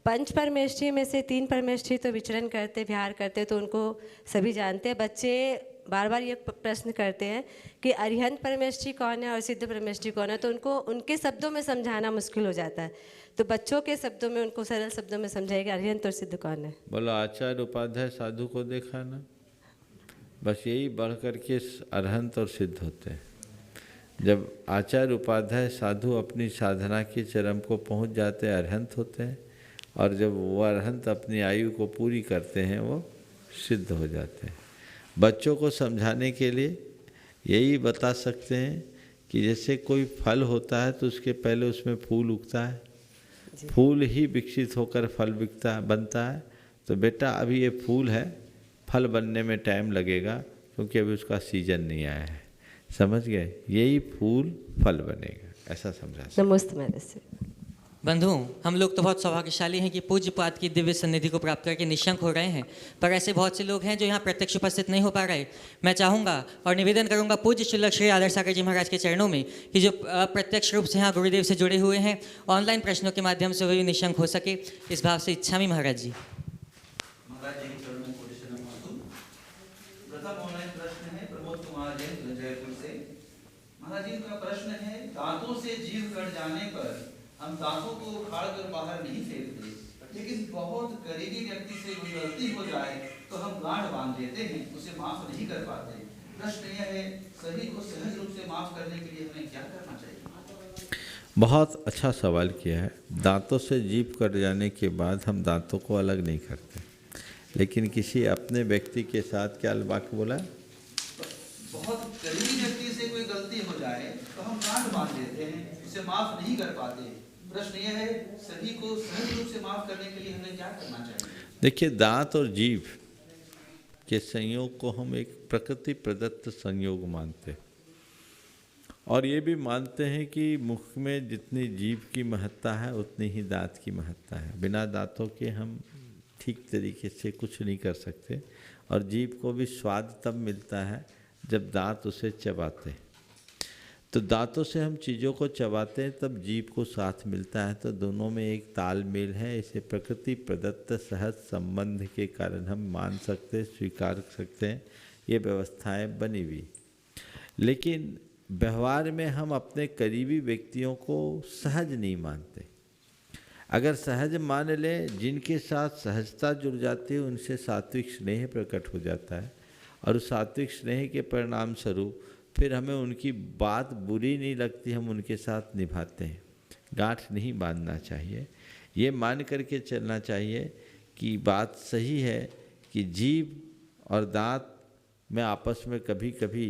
पंच परमेष्ठी में से 3 परमेष्ठी तो विचरण करते विहार करते तो उनको सभी जानते हैं। बच्चे बार बार ये प्रश्न करते हैं कि अरिहंत परमेष्ठी कौन है और सिद्ध परमेष्ठी कौन है, तो उनको उनके शब्दों में समझाना मुश्किल हो जाता है। तो बच्चों के शब्दों में उनको सरल शब्दों में समझाएगा अरिहंत और सिद्ध कौन है। बोलो आचार्य उपाध्याय साधु को देखा ना, बस यही बढ़ कर के अरहंत और सिद्ध होते हैं। जब आचार्य उपाध्याय साधु अपनी साधना के चरम को पहुंच जाते हैं अरहंत होते हैं, और जब वो अरहंत अपनी आयु को पूरी करते हैं वो सिद्ध हो जाते हैं। बच्चों को समझाने के लिए यही बता सकते हैं कि जैसे कोई फल होता है तो उसके पहले उसमें फूल उगता है, फूल ही विकसित होकर फल बनता है। तो बेटा अभी ये फूल है, फल बनने में टाइम लगेगा क्योंकि अभी उसका सीजन नहीं आया है, समझ गए? यही फूल फल बनेगा, ऐसा समझा। नमस्ते महाराज से। बंधु, हम लोग तो बहुत सौभाग्यशाली हैं कि पूज्य पाद की दिव्य सन्निधि को प्राप्त करके निशंक हो रहे हैं, पर ऐसे बहुत से लोग हैं जो यहाँ प्रत्यक्ष उपस्थित नहीं हो पा रहे। मैं चाहूँगा और निवेदन करूँगा पूज्य शुल्लक श्री आदर्श सागर जी महाराज के चरणों में कि जो प्रत्यक्ष रूप से यहाँ गुरुदेव से जुड़े हुए हैं, ऑनलाइन प्रश्नों के माध्यम से भी निशंक हो सके, इस भाव से इच्छा में महाराज जी। महाराज जी का प्रश्न है, दांतों से जीभ कट जाने पर हम दांतों को उखाड़ कर बाहर नहीं फेंकते, लेकिन बहुत करीबी व्यक्ति से कोई गलती हो जाए तो हम गांठ बांध देते हैं, उसे माफ नहीं कर पाते। प्रश्न यह है, सभी को सहज रूप से माफ करने के लिए हमें क्या करना चाहिए? बहुत अच्छा सवाल किया है। दांतों से जीभ कट जाने के बाद हम दांतों को अलग नहीं करते, लेकिन किसी अपने व्यक्ति के साथ क्या वाक्य बोला? बहुत करीबी व्यक्ति से कोई गलती हो जाए तो हम गांठ बांध देते हैं, उसे माफ नहीं कर पाते। प्रश्न यह है, सभी को सहज रूप से माफ करने के लिए हमें क्या करना चाहिए? देखिए, दांत और जीभ के संयोग को हम एक प्रकृति प्रदत्त संयोग मानते हैं, और ये भी मानते हैं कि मुख में जितनी जीभ की महत्ता है उतनी ही दांत की महत्ता है। बिना दांतों के हम ठीक तरीके से कुछ नहीं कर सकते, और जीभ को भी स्वाद तब मिलता है जब दांत उसे चबाते हैं। तो दांतों से हम चीज़ों को चबाते हैं तब जीभ को साथ मिलता है, तो दोनों में एक तालमेल है। इसे प्रकृति प्रदत्त सहज संबंध के कारण हम मान सकते, स्वीकार सकते हैं, ये व्यवस्थाएं बनी हुई। लेकिन व्यवहार में हम अपने करीबी व्यक्तियों को सहज नहीं मानते। अगर सहज मान लें, जिनके साथ सहजता जुड़ जाती है उनसे सात्विक स्नेह प्रकट हो जाता है, और उस सात्विक स्नेह के परिणाम स्वरूप फिर हमें उनकी बात बुरी नहीं लगती, हम उनके साथ निभाते हैं। गांठ नहीं बांधना चाहिए, ये मान करके चलना चाहिए कि बात सही है कि जीभ और दांत में आपस में कभी कभी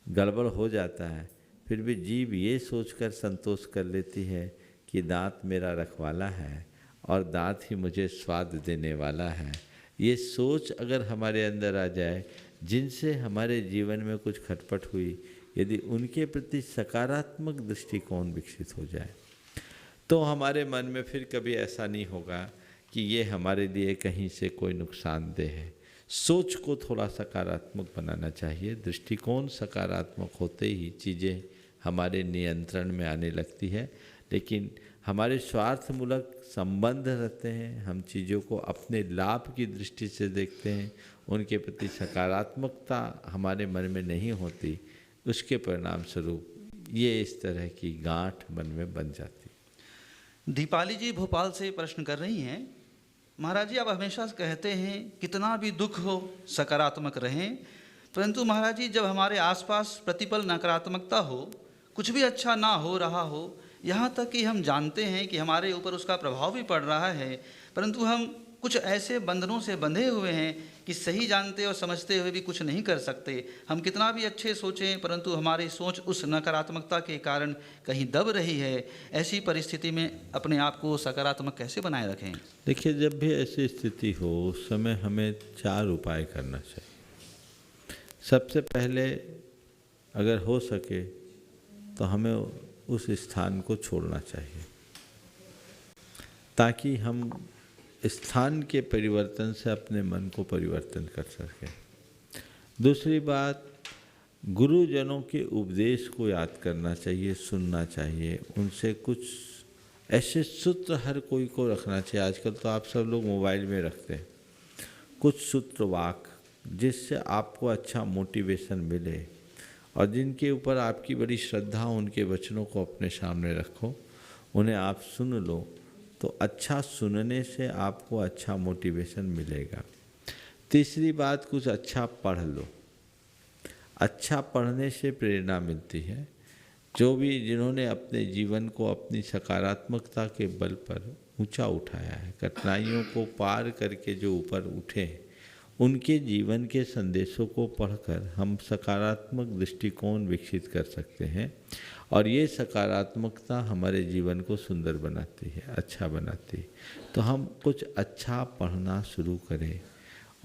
गड़बड़ हो जाता है, फिर भी जीभ ये सोचकर संतोष कर लेती है कि दांत मेरा रखवाला है और दांत ही मुझे स्वाद देने वाला है। ये सोच अगर हमारे अंदर आ जाए, जिनसे हमारे जीवन में कुछ खटपट हुई, यदि उनके प्रति सकारात्मक दृष्टिकोण विकसित हो जाए, तो हमारे मन में फिर कभी ऐसा नहीं होगा कि ये हमारे लिए कहीं से कोई नुकसानदेह है। सोच को थोड़ा सकारात्मक बनाना चाहिए। दृष्टिकोण सकारात्मक होते ही चीज़ें हमारे नियंत्रण में आने लगती है। लेकिन हमारे स्वार्थमूलक संबंध रहते हैं, हम चीज़ों को अपने लाभ की दृष्टि से देखते हैं, उनके प्रति सकारात्मकता हमारे मन में नहीं होती, उसके परिणाम स्वरूप ये इस तरह की गांठ मन में बन जाती। दीपाली जी भोपाल से प्रश्न कर रही हैं, महाराज जी आप हमेशा कहते हैं कितना भी दुख हो सकारात्मक रहें, परंतु महाराज जी जब हमारे आसपास प्रतिपल नकारात्मकता हो, कुछ भी अच्छा ना हो रहा हो, यहाँ तक कि हम जानते हैं कि हमारे ऊपर उसका प्रभाव भी पड़ रहा है, परंतु हम कुछ ऐसे बंधनों से बंधे हुए हैं कि सही जानते और समझते हुए भी कुछ नहीं कर सकते। हम कितना भी अच्छे सोचें परंतु हमारी सोच उस नकारात्मकता के कारण कहीं दब रही है। ऐसी परिस्थिति में अपने आप को सकारात्मक कैसे बनाए रखें? देखिए, जब भी ऐसी स्थिति हो उस समय हमें 4 उपाय करना चाहिए। सबसे पहले अगर हो सके तो हमें उस स्थान को छोड़ना चाहिए, ताकि हम स्थान के परिवर्तन से अपने मन को परिवर्तन कर सकें। दूसरी बात, गुरुजनों के उपदेश को याद करना चाहिए, सुनना चाहिए, उनसे कुछ ऐसे सूत्र हर कोई को रखना चाहिए। आजकल तो आप सब लोग मोबाइल में रखते हैं, कुछ सूत्र वाक्य जिससे आपको अच्छा मोटिवेशन मिले और जिनके ऊपर आपकी बड़ी श्रद्धा, उनके वचनों को अपने सामने रखो, उन्हें आप सुन लो, तो अच्छा सुनने से आपको अच्छा मोटिवेशन मिलेगा। तीसरी बात, कुछ अच्छा पढ़ लो। अच्छा पढ़ने से प्रेरणा मिलती है। जो भी जिन्होंने अपने जीवन को अपनी सकारात्मकता के बल पर ऊंचा उठाया है, कठिनाइयों को पार करके जो ऊपर उठे, उनके जीवन के संदेशों को पढ़कर हम सकारात्मक दृष्टिकोण विकसित कर सकते हैं और ये सकारात्मकता हमारे जीवन को सुंदर बनाती है, अच्छा बनाती है। तो हम कुछ अच्छा पढ़ना शुरू करें।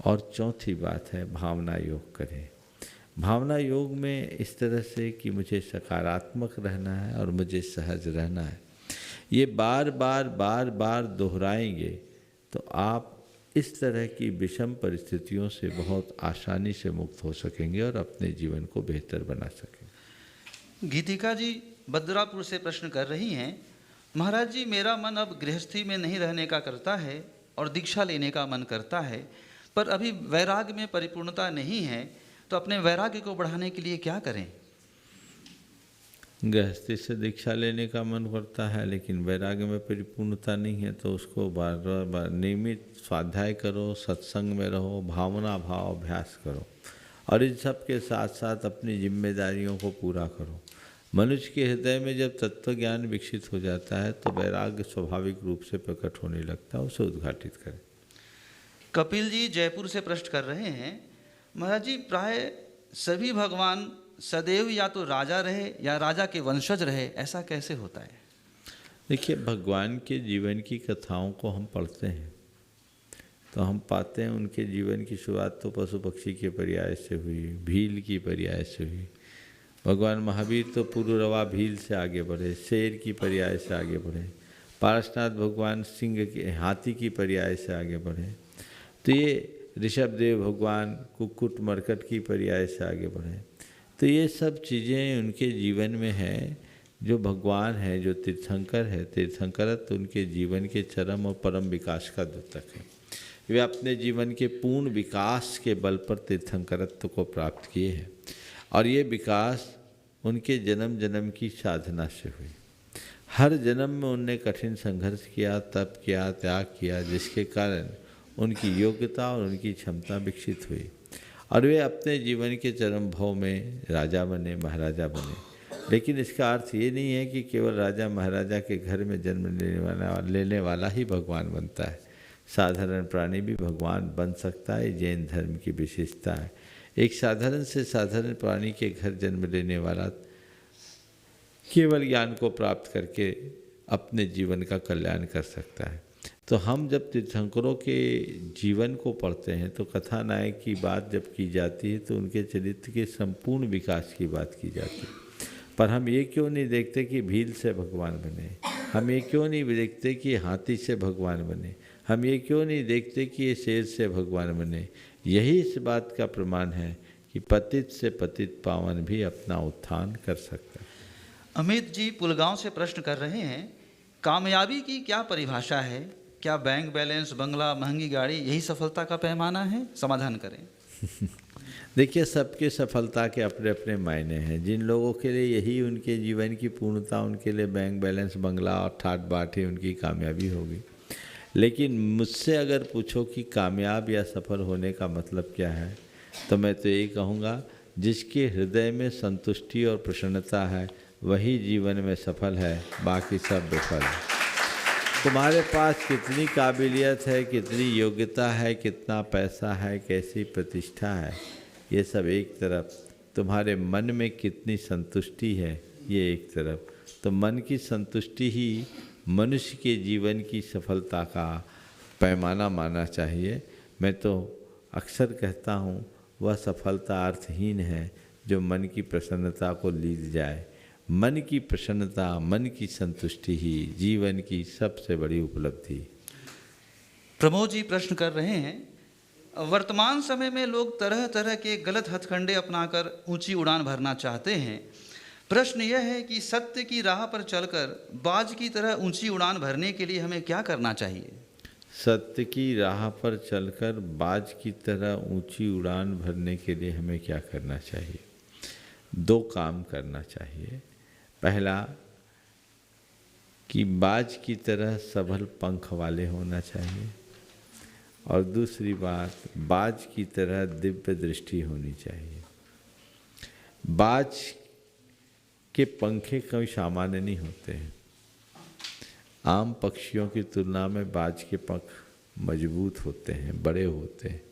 और चौथी बात है, भावना योग करें। भावना योग में इस तरह से कि मुझे सकारात्मक रहना है और मुझे सहज रहना है, ये बार बार दोहराएंगे तो आप इस तरह की विषम परिस्थितियों से बहुत आसानी से मुक्त हो सकेंगे और अपने जीवन को बेहतर बना सकेंगे। गीतिका जी बद्रापुर से प्रश्न कर रही हैं, महाराज जी मेरा मन अब गृहस्थी में नहीं रहने का करता है और दीक्षा लेने का मन करता है, पर अभी वैराग्य में परिपूर्णता नहीं है, तो अपने वैराग्य को बढ़ाने के लिए क्या करें? गृहस्थी से दीक्षा लेने का मन करता है लेकिन वैराग्य में परिपूर्णता नहीं है, तो उसको बार बार नियमित स्वाध्याय करो, सत्संग में रहो, भावना भाव अभ्यास करो और इन सब के साथ साथ अपनी जिम्मेदारियों को पूरा करो। मनुष्य के हृदय में जब तत्व ज्ञान विकसित हो जाता है तो वैराग्य स्वाभाविक रूप से प्रकट होने लगता है, उसे उद्घाटित करें। कपिल जी जयपुर से प्रश्न कर रहे हैं, महाराज जी प्राय सभी भगवान सदैव या तो राजा रहे या राजा के वंशज रहे, ऐसा कैसे होता है? देखिए, भगवान के जीवन की कथाओं को हम पढ़ते हैं तो हम पाते हैं उनके जीवन की शुरुआत तो पशु पक्षी के पर्याय से हुई, भील की पर्याय से हुई। भगवान महावीर तो पुरुरवा भील से आगे बढ़े, शेर की पर्याय से आगे बढ़े, पारसनाथ भगवान सिंह के हाथी की पर्याय से आगे बढ़े, तो ये ऋषभदेव भगवान कुक्कुट मरकट की पर्याय से आगे बढ़े। तो ये सब चीज़ें उनके जीवन में है। जो भगवान है, जो तीर्थंकर है, तीर्थंकरत्व उनके जीवन के चरम और परम विकास का द्योतक है। वे अपने जीवन के पूर्ण विकास के बल पर तीर्थंकरत्व को प्राप्त किए हैं और ये विकास उनके जन्म जन्म की साधना से हुई। हर जन्म में उनने कठिन संघर्ष किया, तप किया, त्याग किया, जिसके कारण उनकी योग्यता और उनकी क्षमता विकसित हुई और वे अपने जीवन के चरम भाव में राजा बने, महाराजा बने। लेकिन इसका अर्थ ये नहीं है कि केवल राजा महाराजा के घर में जन्म लेने वाला ही भगवान बनता है। साधारण प्राणी भी भगवान बन सकता है, जैन धर्म की विशेषता है। एक साधारण से साधारण प्राणी के घर जन्म लेने वाला केवल ज्ञान को प्राप्त करके अपने जीवन का कल्याण कर सकता है। तो हम जब तीर्थंकरों के जीवन को पढ़ते हैं तो कथा नायक की बात जब की जाती है तो उनके चरित्र के संपूर्ण विकास की बात की जाती है। पर हम ये क्यों नहीं देखते कि भील से भगवान बने, हम ये क्यों नहीं देखते कि हाथी से भगवान बने, हम ये क्यों नहीं देखते कि ये शेर से भगवान बने। यही इस बात का प्रमाण है कि पतित से पतित पावन भी अपना उत्थान कर सकता है। अमित जी पुलगांव से प्रश्न कर रहे हैं, कामयाबी की क्या परिभाषा है? क्या बैंक बैलेंस, बंगला, महंगी गाड़ी यही सफलता का पैमाना है? समाधान करें। देखिए, सबके सफलता के अपने अपने मायने हैं। जिन लोगों के लिए यही उनके जीवन की पूर्णता, उनके लिए बैंक बैलेंस, बंगला और ठाट बाट ही उनकी कामयाबी होगी। लेकिन मुझसे अगर पूछो कि कामयाब या सफल होने का मतलब क्या है, तो मैं तो यही कहूँगा, जिसके हृदय में संतुष्टि और प्रसन्नता है वही जीवन में सफल है, बाकी सब विफल है। तुम्हारे पास कितनी काबिलियत है, कितनी योग्यता है, कितना पैसा है, कैसी प्रतिष्ठा है, ये सब एक तरफ। तुम्हारे मन में कितनी संतुष्टि है, ये एक तरफ। तो मन की संतुष्टि ही मनुष्य के जीवन की सफलता का पैमाना मानना चाहिए। मैं तो अक्सर कहता हूँ, वह सफलता अर्थहीन है जो मन की प्रसन्नता को लीद जाए। मन की प्रसन्नता, मन की संतुष्टि ही जीवन की सबसे बड़ी उपलब्धि। प्रमोद जी प्रश्न कर रहे हैं, वर्तमान समय में लोग तरह तरह के गलत हथकंडे अपनाकर ऊंची उड़ान भरना चाहते हैं। प्रश्न यह है कि सत्य की राह पर चलकर बाज की तरह ऊंची उड़ान भरने के लिए हमें क्या करना चाहिए? सत्य की राह पर चलकर बाज की तरह ऊंची उड़ान भरने के लिए हमें क्या करना चाहिए? 2 काम करना चाहिए। पहला कि बाज की तरह सबल पंख वाले होना चाहिए, और दूसरी बात, बाज की तरह दिव्य दृष्टि होनी चाहिए। बाज के पंखे कभी सामान्य नहीं होते हैं। आम पक्षियों की तुलना में बाज के पंख मजबूत होते हैं, बड़े होते हैं,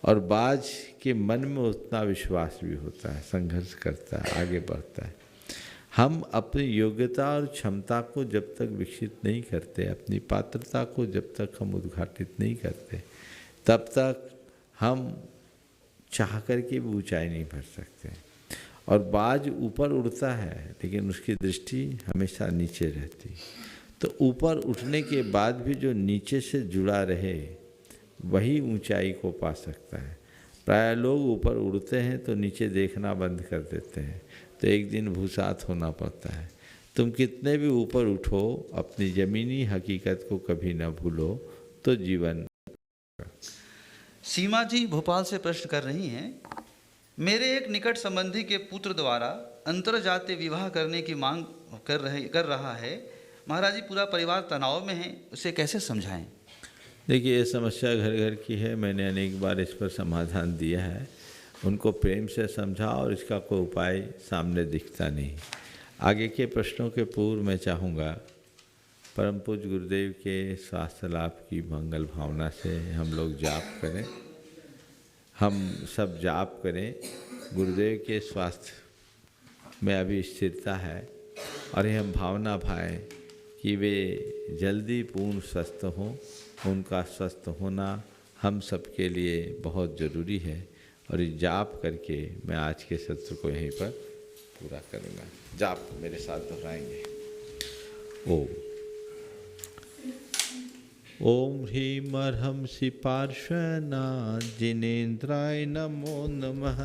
और बाज के मन में उतना विश्वास भी होता है, संघर्ष करता है, आगे बढ़ता है। हम अपनी योग्यता और क्षमता को जब तक विकसित नहीं करते, अपनी पात्रता को जब तक हम उद्घाटित नहीं करते, तब तक हम चाह करके भी ऊंचाई नहीं भर सकते। और बाज ऊपर उड़ता है, लेकिन उसकी दृष्टि हमेशा नीचे रहती। तो ऊपर उठने के बाद भी जो नीचे से जुड़ा रहे, वही ऊंचाई को पा सकता है। प्राय लोग ऊपर उड़ते हैं तो नीचे देखना बंद कर देते हैं, तो एक दिन भूसात होना पड़ता है। तुम कितने भी ऊपर उठो, अपनी ज़मीनी हकीकत को कभी न भूलो, तो जीवन। सीमा जी भोपाल से प्रश्न कर रही हैं, मेरे एक निकट संबंधी के पुत्र द्वारा अंतरजातीय विवाह करने की मांग कर रहा है। महाराज जी, पूरा परिवार तनाव में है, उसे कैसे समझाएं? देखिए, ये समस्या घर घर की है। मैंने अनेक बार इस पर समाधान दिया है। उनको प्रेम से समझा और इसका कोई उपाय सामने दिखता नहीं। आगे के प्रश्नों के पूर्व मैं चाहूँगा, परम पूज्य गुरुदेव के स्वास्थ्य लाभ की मंगल भावना से हम लोग जाप करें, हम सब जाप करें। गुरुदेव के स्वास्थ्य में अभी स्थिरता है, और ये हम भावना भाएं कि वे जल्दी पूर्ण स्वस्थ हों। उनका स्वस्थ होना हम सबके लिए बहुत ज़रूरी है, और ये जाप करके मैं आज के सत्र को यहीं पर पूरा करूँगा। जाप मेरे साथ दोहराएंगे। ओम ह्रीं अर्हं श्री पार्श्वनाथ जिनेन्द्राय नमो नमः।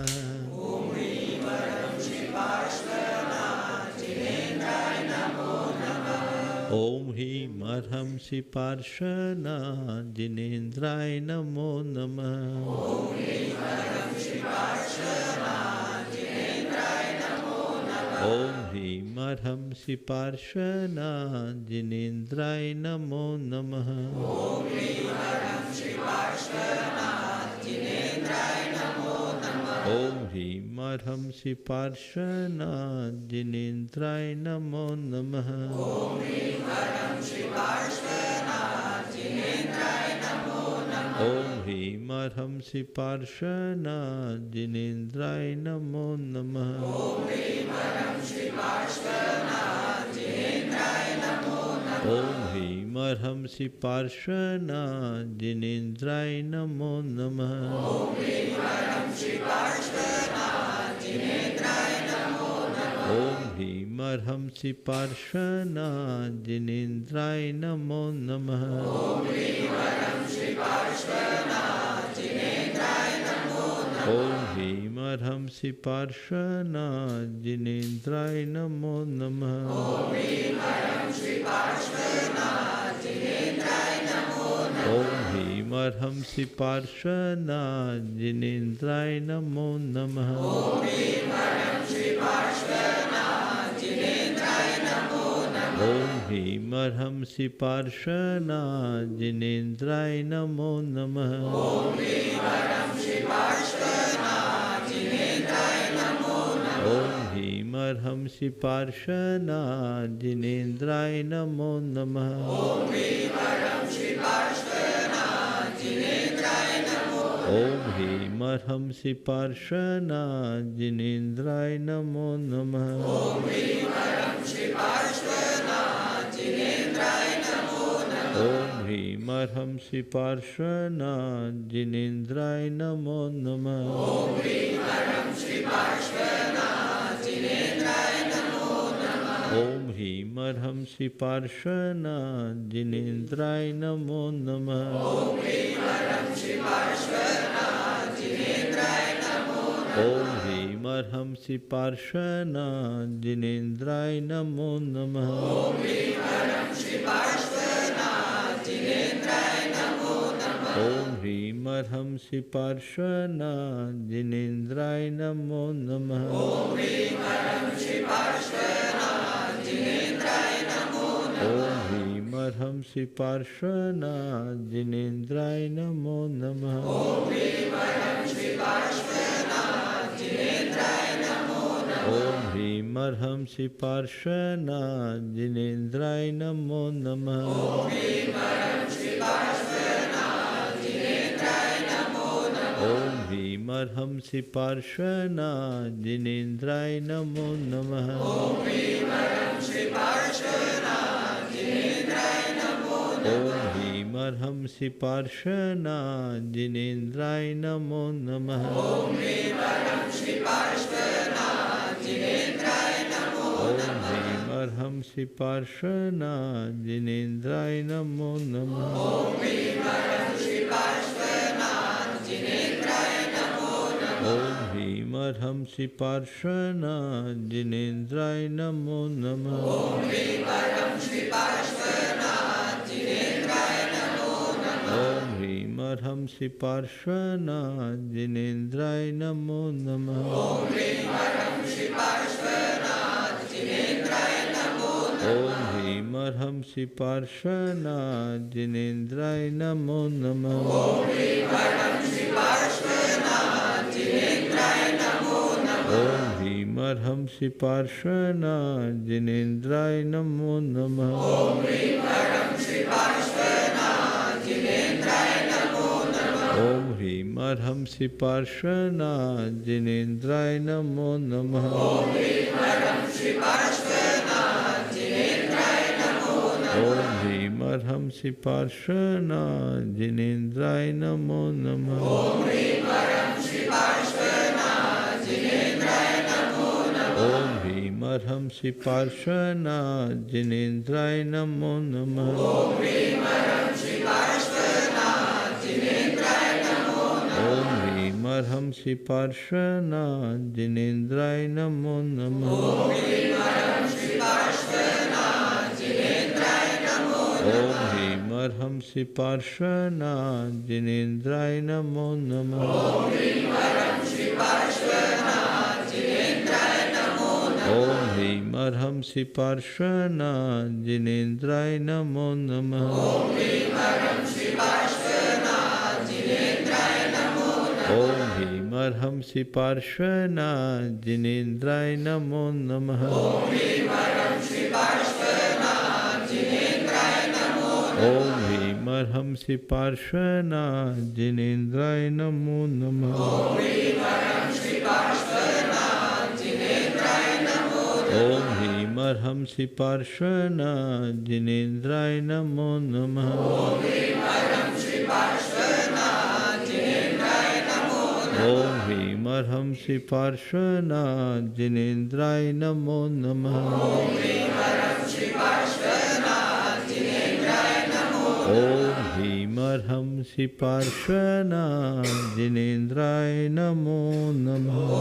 ओम ह्रीं अर्हं श्री पार्श्वनाथ जिनेन्द्राय नमो नमः। ओम ह्रीं अर्हं श्री पार्श्वनाथ जिनेन्द्राय नमो नमः। ओम ह्रीं अर्हं श्री पार्श्वनाथ जिनेन्द्राय नमो नमः। ओम ह्रीं अर्हं श्री पार्श्वनाथ जिनेन्द्राय नमो नमः। ओम ह्रीं अर्हं श्री पार्श्वनाथ जिनेन्द्राय नमो नमः। ओम ह्रीं अर्हं श्री पार्श्वनाथ जिनेन्द्राय नमो नमः। ओम ह्रीं अर्हं श्री पार्श्वनाथ जिनेन्द्राय नमो नमः। ओम ह्रीं अर्हं श्री पार्श्वनाथ जिनेन्द्राय नमो नमः। ओम ह्रीं अर्हं श्री पार्श्वनाथ जिनेन्द्राय नमो नमः। ओम ह्रीं अर्हं श्री पार्श्वनाथ जिनेन्द्राय नमो नमः। ओम ह्रीं अर्हं श्री पार्श्वनाथ जिनेन्द्राय नमो नमः। ओम ह्रीं अर्हं श्री पार्श्वनाथ जिनेन्द्राय नमो नमः। ओम ह्रीं अर्हं श्री पार्श्वनाथ जिनेन्द्राय नमो नमः। ओम ह्रीं ह्रीमर्हं श्री पार्श्वनाथ जिनेन्द्राय नमो नमः। ओम ह्रीमर्हं श्री पार्श्वनाथ जिनेन्द्राय नमो नमः। ओम ह्रीमर्हं श्री पार्श्वनाथ जिनेन्द्राय नमो नमः। ओम ह्रीमर्हं श्री पार्श्वनाथ जिनेन्द्राय नमो नमः। ओम ह्रीमर्हं श्री पार्श्वनाथ जिनेन्द्राय नमो नमः। ओम ह्रीमर्हं श्री पार्श्वनाथ जिनेन्द्राय नमो नमः। ओम ह्रीमर्हं श्री पार्श्वनाथ जिनेन्द्राय नमो नमः। ओम ह्रीमर्हं श्री पार्श्वनाथ जिनेन्द्राय नमो नमः। ओम ह्रीमर्हं श्री पार्श्वनाथ जिनेन्द्राय नमो नमः। ओम ह्रीमर्हं श्री पार्श्वनाथ जिनेन्द्राय नमो नमः। ओम ह्रीमर्हं श्री पार्श्वनाथ जिनेन्द्राय नमो नमः। ओम ह्रीमर्हं श्री पार्श्वनाथ जिनेन्द्राय नमो नमः। ओम ह्रीमर्हं श्री पार्श्वनाथ जिनेन्द्राय नमो नमः। ओम ह्रीमर्हं श्री पार्श्वनाथ जिनेन्द्राय नमो नमः। ओम ह्रीमर्हं श्री पार्श्वनाथ जिनेन्द्राय नमो नमः। ओम ह्रीमर्हं श्री पार्श्वनाथ जिनेन्द्राय नमो नमः। ओम ह्रीमर्हं श्री पार्श्वनाथ जिनेन्द्राय नमो नमः। ओम ह्रीमर्हं श्री पार्श्वनाथ जिनेन्द्राय नमो नमः। ओम ह्रीमर्हं श्री पार्श्वनाथ जिनेन्द्राय नमो नमः। ओम ह्रीमर्हं श्री पार्श्वनाथ जिनेन्द्राय नमो नमः। ओम ह्रीमर्हं श्री पार्श्वनाथ जिनेन्द्राय नमो नमः। ओम ह्रीमर्हं श्री पार्श्वनाथ जिनेन्द्राय नमो नमः। ओम ह्रीमर्हं श्री पार्श्वनाथ जिनेन्द्राय नमो नमः। ओम ह्रीमर्हं श्री पार्श्वनाथ जिनेन्द्राय नमो नमः। ओम ह्रीमर्हं श्री पार्श्वनाथ जिनेन्द्राय नमो नमः। ओम ह्रीमर्हं श्री पार्श्वनाथ जिनेन्द्राय नमो ओम नमः। ह्रीमर्हं श्री पार्श्वनाथ जिनेन्द्राय नमो नमः। ओम ह्रीमर्हं श्री पार्श्वनाथ जिनेन्द्राय नमो नमः। ओम ह्रीमर्हं श्री पार्श्वनाथ जिनेन्द्राय नमो नमः। ओम ह्रीमर्हं श्री पार्श्वनाथ जिनेन्द्राय नमो नमः। ओम ह्रीमर्हं श्री पार्श्वनाथ जिनेन्द्राय नमो नमः। ओम ह्रीमर्हं श्री पार्श्वनाथ जिनेन्द्राय नमो नमः। ओम ह्रीमर्हं श्री पार्श्वनाथ जिनेन्द्राय नमो नमः। ओम ह्रीमर्हं श्री पार्श्वनाथ जिनेन्द्राय नमो नमः। ओम ह्रीमर्हं श्री पार्श्वनाथ जिनेन्द्राय नमो नमः। ओम ह्रीमर्हं श्री पार्श्वनाथ जिनेन्द्राय नमो नमः। ओम ह्रीमर्हं श्री पार्श्वनाथ जिनेन्द्राय नमो नमः। ओम ह्रीमर्हं श्री पार्श्वनाथ जिनेन्द्राय नमो नमः। ओम ह्रीमर्हं श्री पार्श्वनाथ जिनेन्द्राय नमो नमः। ओम ह्रीमर्हं श्री पार्श्वनाथ जिनेन्द्राय नमो नमः। ओम ह्रीमर्हं श्री पार्श्वनाथ जिनेन्द्राय नमो नमः। ओम ह्रीमर्हं श्री पार्श्वनाथ जिनेन्द्राय नमो नमः। ओम ह्रीमर्हं श्री पार्श्वनाथ जिनेन्द्राय नमो नमः। ओम ह्रीमर्हं श्री पार्श्वनाथ जिनेन्द्राय नमो नमः। ओम ह्रीमर्हं श्री पार्श्वनाथ जिनेन्द्राय नमो नमः। ओम ह्रीमर्हं श्री पार्श्वनाथ जिनेन्द्राय नमो नमः। ओम ह्रीमर्हं श्री पार्श्वनाथ जिनेन्द्राय नमो नमः। ओम ह्रीमर्हं श्री पार्श्वनाथ जिनेन्द्राय नमो नमः। ओम ह्रीमर्हं श्री पार्श्वनाथ जिनेन्द्राय नमो नमः। ओम ह्रीमर्हं श्री पार्श्वनाथ जिनेन्द्राय नमो नमः। ओम ह्रीमर्हं श्री पार्श्वनाथ जिनेन्द्राय नमो नमः। ओम ह्रीमर्हं श्री पार्श्वनाथ जिनेन्द्राय नमो नमः। ओम ह्रीमर्हं श्री पार्श्वनाथ जिनेन्द्राय नमो नमः। ओम ह्रीमर्हं श्री पार्श्वनाथ जिनेन्द्राय नमो नमः। ओम ह्रीमर्हं श्री पार्श्वनाथ जिनेन्द्राय नमो नमः। ओम ह्रीमर्हं श्री पार्श्वनाथ जिनेन्द्राय नमो नमः। ओम ह्रीमर्हं श्री पार्श्वनाथ जिनेन्द्राय नमो नमः।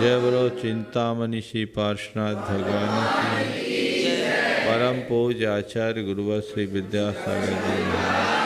जय बोलो चिंतामणि श्री पार्श्वनाथ भगवान की। परम पूज्य आचार्य गुरुवर श्री विद्यासागर जी महाराज